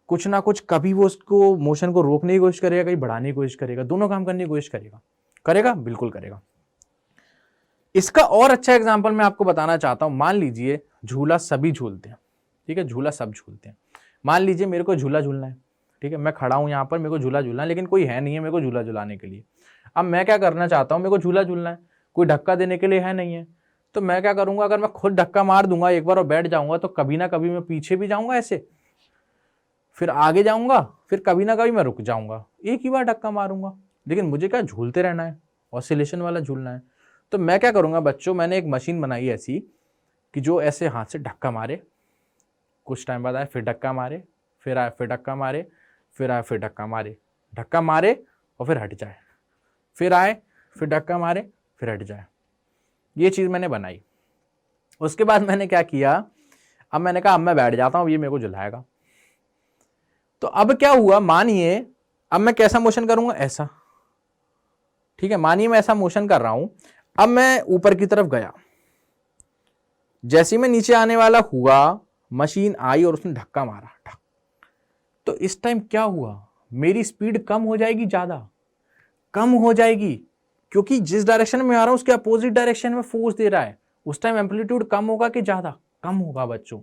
कुछ ना कुछ कभी वो उसको मोशन को रोकने की कोशिश करेगा, कहीं बढ़ाने की कोशिश करेगा, दोनों काम करने की कोशिश करेगा, करेगा, बिल्कुल करेगा। इसका और अच्छा एग्जांपल मैं आपको बताना चाहता हूं। मान लीजिए झूला सभी झूलते हैं, ठीक है, झूला सब झूलते हैं। मान लीजिए मेरे को झूला झूलना है, ठीक है, मैं खड़ा हूं यहां पर, मेरे को झूला झूलना है, लेकिन कोई है नहीं है मेरे को झूला झूलाने के लिए। अब मैं क्या करना चाहता हूं, मेरे को झूला झूलना है, कोई धक्का देने के लिए है नहीं है, तो मैं क्या करूंगा, अगर मैं खुद धक्का मार दूंगा एक बार और बैठ जाऊंगा, तो कभी ना कभी मैं पीछे भी जाऊंगा ऐसे, फिर आगे जाऊंगा, फिर कभी ना कभी मैं रुक जाऊंगा, एक ही बार धक्का मारूंगा। लेकिन मुझे क्या झूलते रहना है, ऑसिलेशन वाला झूलना है। तो मैं क्या करूंगा बच्चों, मैंने एक मशीन बनाई ऐसी कि जो ऐसे हाथ से धक्का मारे, कुछ टाइम बाद आए फिर धक्का मारे, फिर आए फिर धक्का मारे, फिर आए फिर धक्का मारे, धक्का मारे और फिर हट जाए, फिर आए फिर धक्का मारे फिर हट जाए। ये चीज़ मैंने बनाई। उसके बाद मैंने क्या किया, अब मैंने कहा अब मैं बैठ जाता हूँ, ये मेरे को झुलाएगा। तो अब क्या हुआ, मानिए अब मैं कैसा मोशन करूंगा, ऐसा, ठीक है, मानिए मैं ऐसा मोशन कर रहा हूं, अब मैं ऊपर की तरफ गया, जैसे ही मैं नीचे आने वाला हुआ, मशीन आई और उसने धक्का मारा, ठक। तो इस टाइम क्या हुआ, मेरी स्पीड कम हो जाएगी, ज्यादा कम हो जाएगी, क्योंकि जिस डायरेक्शन में आ रहा हूं उसके अपोजिट डायरेक्शन में फोर्स दे रहा है। उस टाइम एम्पलीट्यूड कम होगा कि ज्यादा, कम होगा बच्चों।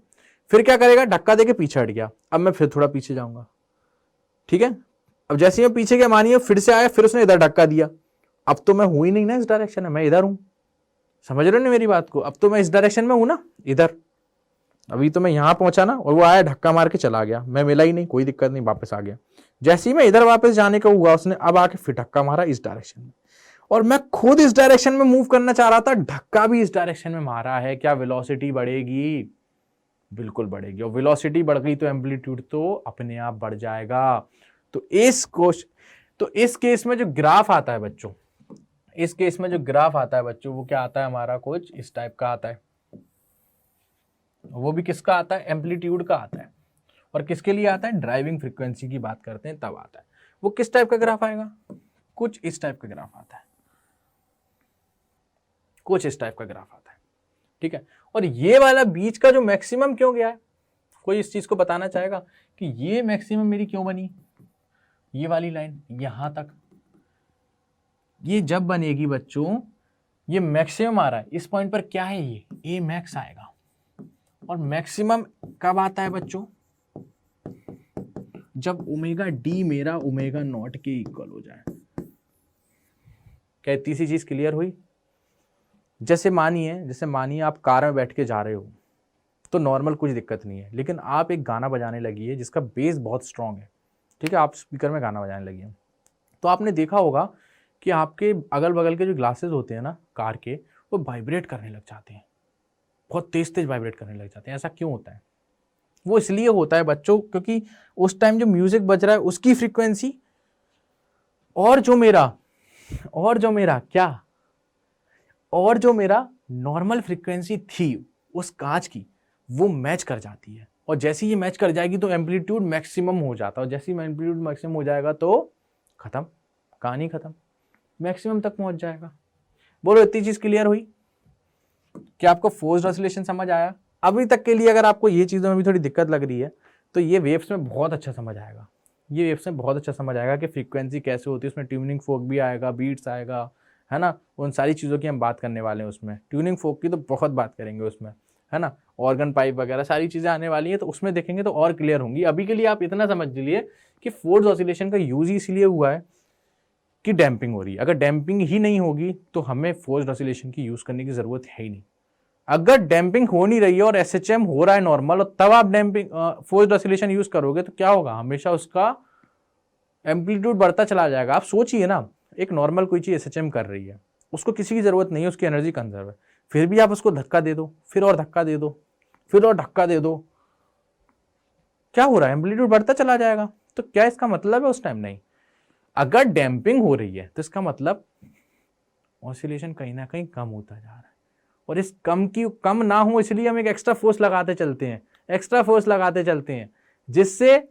फिर क्या करेगा, धक्का देके पीछे हट गया, अब मैं फिर थोड़ा पीछे जाऊंगा, ठीक है। अब जैसे ही मैं पीछे गया, मानिए फिर से आया, फिर उसने इधर धक्का दिया, अब तो मैं हूं ही नहीं ना इस डायरेक्शन में, मैं इधर हूं, समझ रहे हो ना मेरी बात को, अब तो मैं इस डायरेक्शन में हूं ना, इधर। अभी तो मैं यहां पहुंचा ना, और वो आया धक्का मार के चला गया, मैं मिला ही नहीं, कोई दिक्कत नहीं, वापस आ गया। जैसे ही मैं इधर वापस जाने का हुआ, उसने अब आके फिर धक्का मारा इस डायरेक्शन में, और मैं खुद इस डायरेक्शन में मूव करना चाह रहा था, धक्का भी इस डायरेक्शन में मारा है। क्या वेलोसिटी बढ़ेगी, बिल्कुल बढ़ेगी, और वेलोसिटी बढ़ गई तो एम्पलीट्यूड तो अपने आप बढ़ जाएगा। तो इस केस में जो ग्राफ आता है बच्चों, इस केस में जो ग्राफ आता है बच्चों, वो क्या आता है हमारा, कुछ इस टाइप का आता है। वो भी किसका आता है, एम्पलीट्यूड का आता है। और किसके लिए आता है, ड्राइविंग फ्रीक्वेंसी की बात करते हैं तब आता है। वो किस टाइप का ग्राफ आएगा, कुछ इस टाइप का ग्राफ आता है, कुछ इस टाइप का ग्राफ आता है, ठीक है। और ये वाला बीच का जो मैक्सिमम क्यों गया है, कोई इस चीज को बताना चाहेगा कि ये मैक्सिमम मेरी क्यों बनी, ये वाली लाइन यहां तक, ये जब बनेगी बच्चों, ये मैक्सिमम आ रहा है, इस पॉइंट पर क्या है, ये ए मैक्स आएगा। और मैक्सिमम कब आता है बच्चों, जब ओमेगा डी मेरा ओमेगा नॉट के इक्वल हो जाए। क्या तीसरी चीज क्लियर हुई। जैसे मानिए आप कार में बैठ के जा रहे हो, तो नॉर्मल कुछ दिक्कत नहीं है, लेकिन आप एक गाना बजाने लगी है जिसका बेस बहुत स्ट्रांग है, ठीक है, आप स्पीकर में गाना बजाने लगी है, तो आपने देखा होगा कि आपके अगल बगल के जो ग्लासेस होते हैं ना कार के, वो वाइब्रेट करने लग जाते हैं, बहुत तेज तेज वाइब्रेट करने लग जाते हैं। ऐसा क्यों होता है, वो इसलिए होता है बच्चों, क्योंकि उस टाइम जो म्यूजिक बज रहा है उसकी फ्रीक्वेंसी और जो मेरा नॉर्मल फ्रीक्वेंसी थी उस कांच की, वो मैच कर जाती है। और जैसे ये मैच कर जाएगी तो एम्पलीट्यूड मैक्सिमम हो जाता है, और जैसे ही एम्पलीट्यूड मैक्सिमम हो जाएगा तो खत्म, कहानी खत्म, मैक्सिमम तक पहुंच जाएगा। बोलो इतनी चीज क्लियर हुई, क्या आपको फोर्स्ड ऑसिलेशन समझ आया। अभी तक के लिए अगर आपको ये चीज़ों में भी थोड़ी दिक्कत लग रही है, तो ये वेव्स में बहुत अच्छा समझ आएगा, ये वेव्स में बहुत अच्छा समझ आएगा कि फ्रीक्वेंसी कैसे होती है, उसमें ट्यूनिंग फोक भी आएगा, बीट्स आएगा, है ना, उन सारी चीज़ों की हम बात करने वाले हैं उसमें। ट्यूनिंग फोक की तो बहुत बात करेंगे उसमें, है ना, ऑर्गन पाइप वगैरह सारी चीज़ें आने वाली हैं, तो उसमें देखेंगे तो और क्लियर होंगी। अभी के लिए आप इतना समझ लीजिए कि फोर्स ऑसिलेशन का यूज ही इसलिए हुआ है कि डैम्पिंग हो रही है। अगर डैम्पिंग ही नहीं होगी तो हमें फोर्स ऑसिलेशन की यूज करने की जरूरत है ही नहीं। अगर डैम्पिंग हो नहीं रही है और एसएचएम हो रहा है नॉर्मल, और तब आप डैम्पिंग फोर्स ऑसिलेशन यूज करोगे तो क्या होगा, हमेशा उसका एम्पलीट्यूड बढ़ता चला जाएगा। आप सोचिए ना, एक नॉर्मल कोई चीज एसएचएम कर रही है, उसको किसी की जरूरत नहीं है, उसकी एनर्जी कंजर्व है, फिर भी आप उसको धक्का दे दो, फिर और धक्का दे दो, फिर और धक्का दे दो, क्या हो रहा है, एम्पलीट्यूड बढ़ता चला जाएगा। तो क्या इसका मतलब है उस टाइम, नहीं। अगर डैम्पिंग हो रही है तो इसका मतलब ऑसिलेशन कहीं ना कहीं कम होता जा रहा है, और इस कम ना हो इसलिए हम एक एक्स्ट्रा फोर्स लगाते चलते हैं, एक्स्ट्रा फोर्स लगाते चलते हैं, जिससे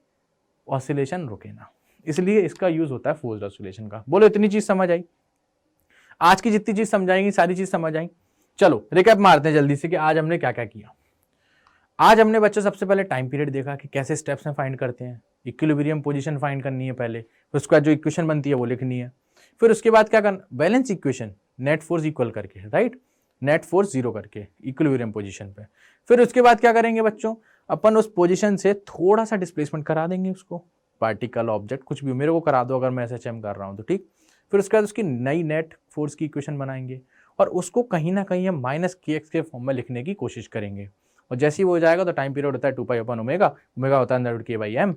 ऑसिलेशन रुके ना। इसलिए इसका यूज होता है फोर्स्ड ऑसिलेशन का। बोलो इतनी चीज समझ आई? आज की जितनी चीज समझाएंगी सारी चीज समझ आई। चलो रिकैप मारते हैं जल्दी से कि आज हमने क्या क्या किया। आज हमने बच्चों सबसे पहले टाइम पीरियड देखा कि कैसे स्टेप्स में फाइंड करते हैं, इक्विलिब्रियम पोजीशन फाइंड करनी है पहले, फिर उसके बाद जो इक्वेशन बनती है वो लिखनी है, फिर उसके बाद क्या करना, balance equation, net force equal करके, राइट, नेट फोर्स जीरो करके इक्विलिब्रियम पोजीशन पे। फिर उसके बाद क्या करेंगे बच्चों, अपन उस पोजीशन से थोड़ा सा डिस्प्लेसमेंट करा देंगे उसको, पार्टिकल ऑब्जेक्ट कुछ भी मेरे को करा दो अगर मैं एसएचएम कर रहा हूँ तो, ठीक। फिर उसके बाद उसकी नई नेट फोर्स की इक्वेशन बनाएंगे और उसको कहीं ना कहीं हम माइनस के एक्स के फॉर्म में लिखने की कोशिश करेंगे। और जैसे ही वो हो जाएगा तो टाइम पीरियड होता है 2 पाई अपन ओमेगा, ओमेगा होता है under root K by M,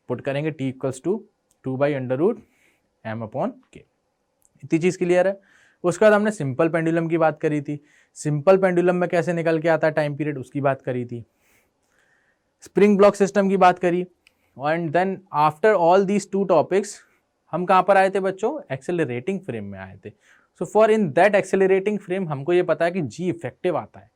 put करेंगे T equals to 2 by under root M upon K. इतनी चीज क्लियर है। उसके बाद हमने सिंपल पेंडुलम की बात करी थी, सिंपल पेंडुलम में कैसे निकल के आता है टाइम पीरियड उसकी बात करी थी, स्प्रिंग ब्लॉक सिस्टम की बात करी, and then after all these 2 topics हम कहाँ पर आए थे बच्चों, एक्सेलरेटिंग फ्रेम में आए थे। So for in that accelerating frame हमको ये पता है कि जी इफेक्टिव आता है,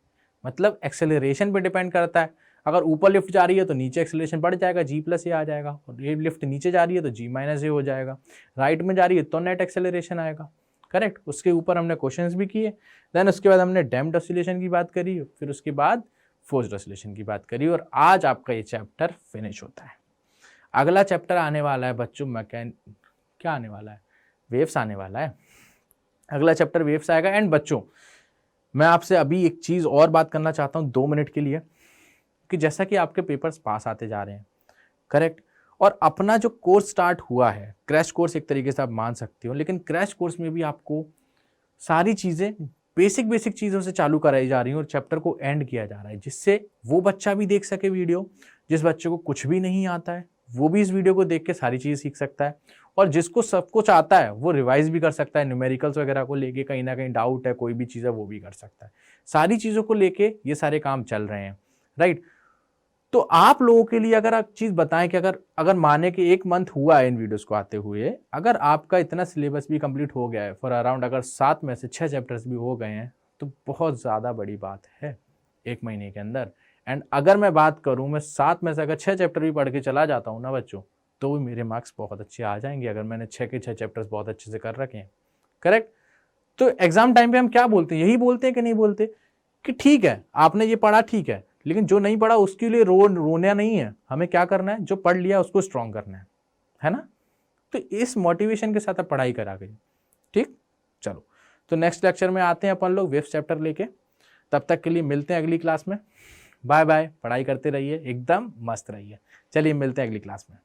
मतलब एक्सेलरेशन पे डिपेंड करता है। अगर ऊपर लिफ्ट जा रही है तो नीचे एक्सेलरेशन बढ़ जाएगा, जी प्लस ए आ जाएगा, और ये लिफ्ट नीचे जा रही है तो जी माइनस ए हो जाएगा, राइट में जा रही है तो नेट एक्सेलरेशन आएगा, करेक्ट। उसके ऊपर हमने क्वेश्चंस भी किए, देन उसके बाद हमने डैम्प्ड ऑसिलेशन की बात करी, फिर उसके बाद फोर्स्ड ऑसिलेशन की बात करी, और आज आपका ये चैप्टर फिनिश होता है। अगला चैप्टर आने वाला है बच्चों क्या आने वाला है, वेव्स आने वाला है। अगला चैप्टर वेव्स आएगा। एंड बच्चों मैं आपसे अभी एक चीज और बात करना चाहता हूं 2 मिनट के लिए, कि जैसा कि आपके पेपर्स पास आते जा रहे हैं, करेक्ट, और अपना जो कोर्स स्टार्ट हुआ है, क्रैश कोर्स एक तरीके से आप मान सकते हो, लेकिन क्रैश कोर्स में भी आपको सारी चीजें बेसिक चीजों से चालू कराई जा रही हैं और चैप्टर को एंड किया जा रहा है, जिससे वो बच्चा भी देख सके वीडियो, जिस बच्चे को कुछ भी नहीं आता है वो भी इस वीडियो को देख के सारी चीज़ सीख सकता है, और जिसको सब कुछ आता है वो रिवाइज भी कर सकता है, न्यूमेरिकल्स वगैरह को लेके कहीं ना कहीं डाउट है कोई भी चीज़ है वो भी कर सकता है। सारी चीज़ों को लेके ये सारे काम चल रहे हैं, राइट। तो आप लोगों के लिए अगर आप चीज़ बताएं कि अगर माने कि 1 मंथ हुआ है इन वीडियोस को आते हुए, अगर आपका इतना सिलेबस भी कंप्लीट हो गया है फॉर अराउंड, अगर 7 में से 6 चैप्टर्स भी हो गए हैं तो बहुत ज़्यादा बड़ी बात है 1 महीने के अंदर। एंड अगर मैं बात करूं, मैं 7 में से अगर 6 चैप्टर भी पढ़ के चला जाता हूं ना बच्चों, तो भी मेरे मार्क्स बहुत अच्छे आ जाएंगे, अगर मैंने 6 के 6 चैप्टर्स बहुत अच्छे से कर रखे हैं, करेक्ट। तो एग्जाम टाइम पे हम क्या बोलते हैं, यही बोलते हैं कि नहीं बोलते, कि ठीक है आपने ये पढ़ा ठीक है, लेकिन जो नहीं पढ़ा उसके लिए रोना नहीं है, हमें क्या करना है, जो पढ़ लिया उसको स्ट्रॉन्ग करना है ना। तो इस मोटिवेशन के साथ आप पढ़ाई करा गई, ठीक। चलो तो नेक्स्ट लेक्चर में आते हैं अपन लोग वेव्स चैप्टर लेके, तब तक के लिए मिलते हैं अगली क्लास में। बाय बाय, पढ़ाई करते रहिए, एकदम मस्त रहिए। चलिए मिलते हैं अगली क्लास में।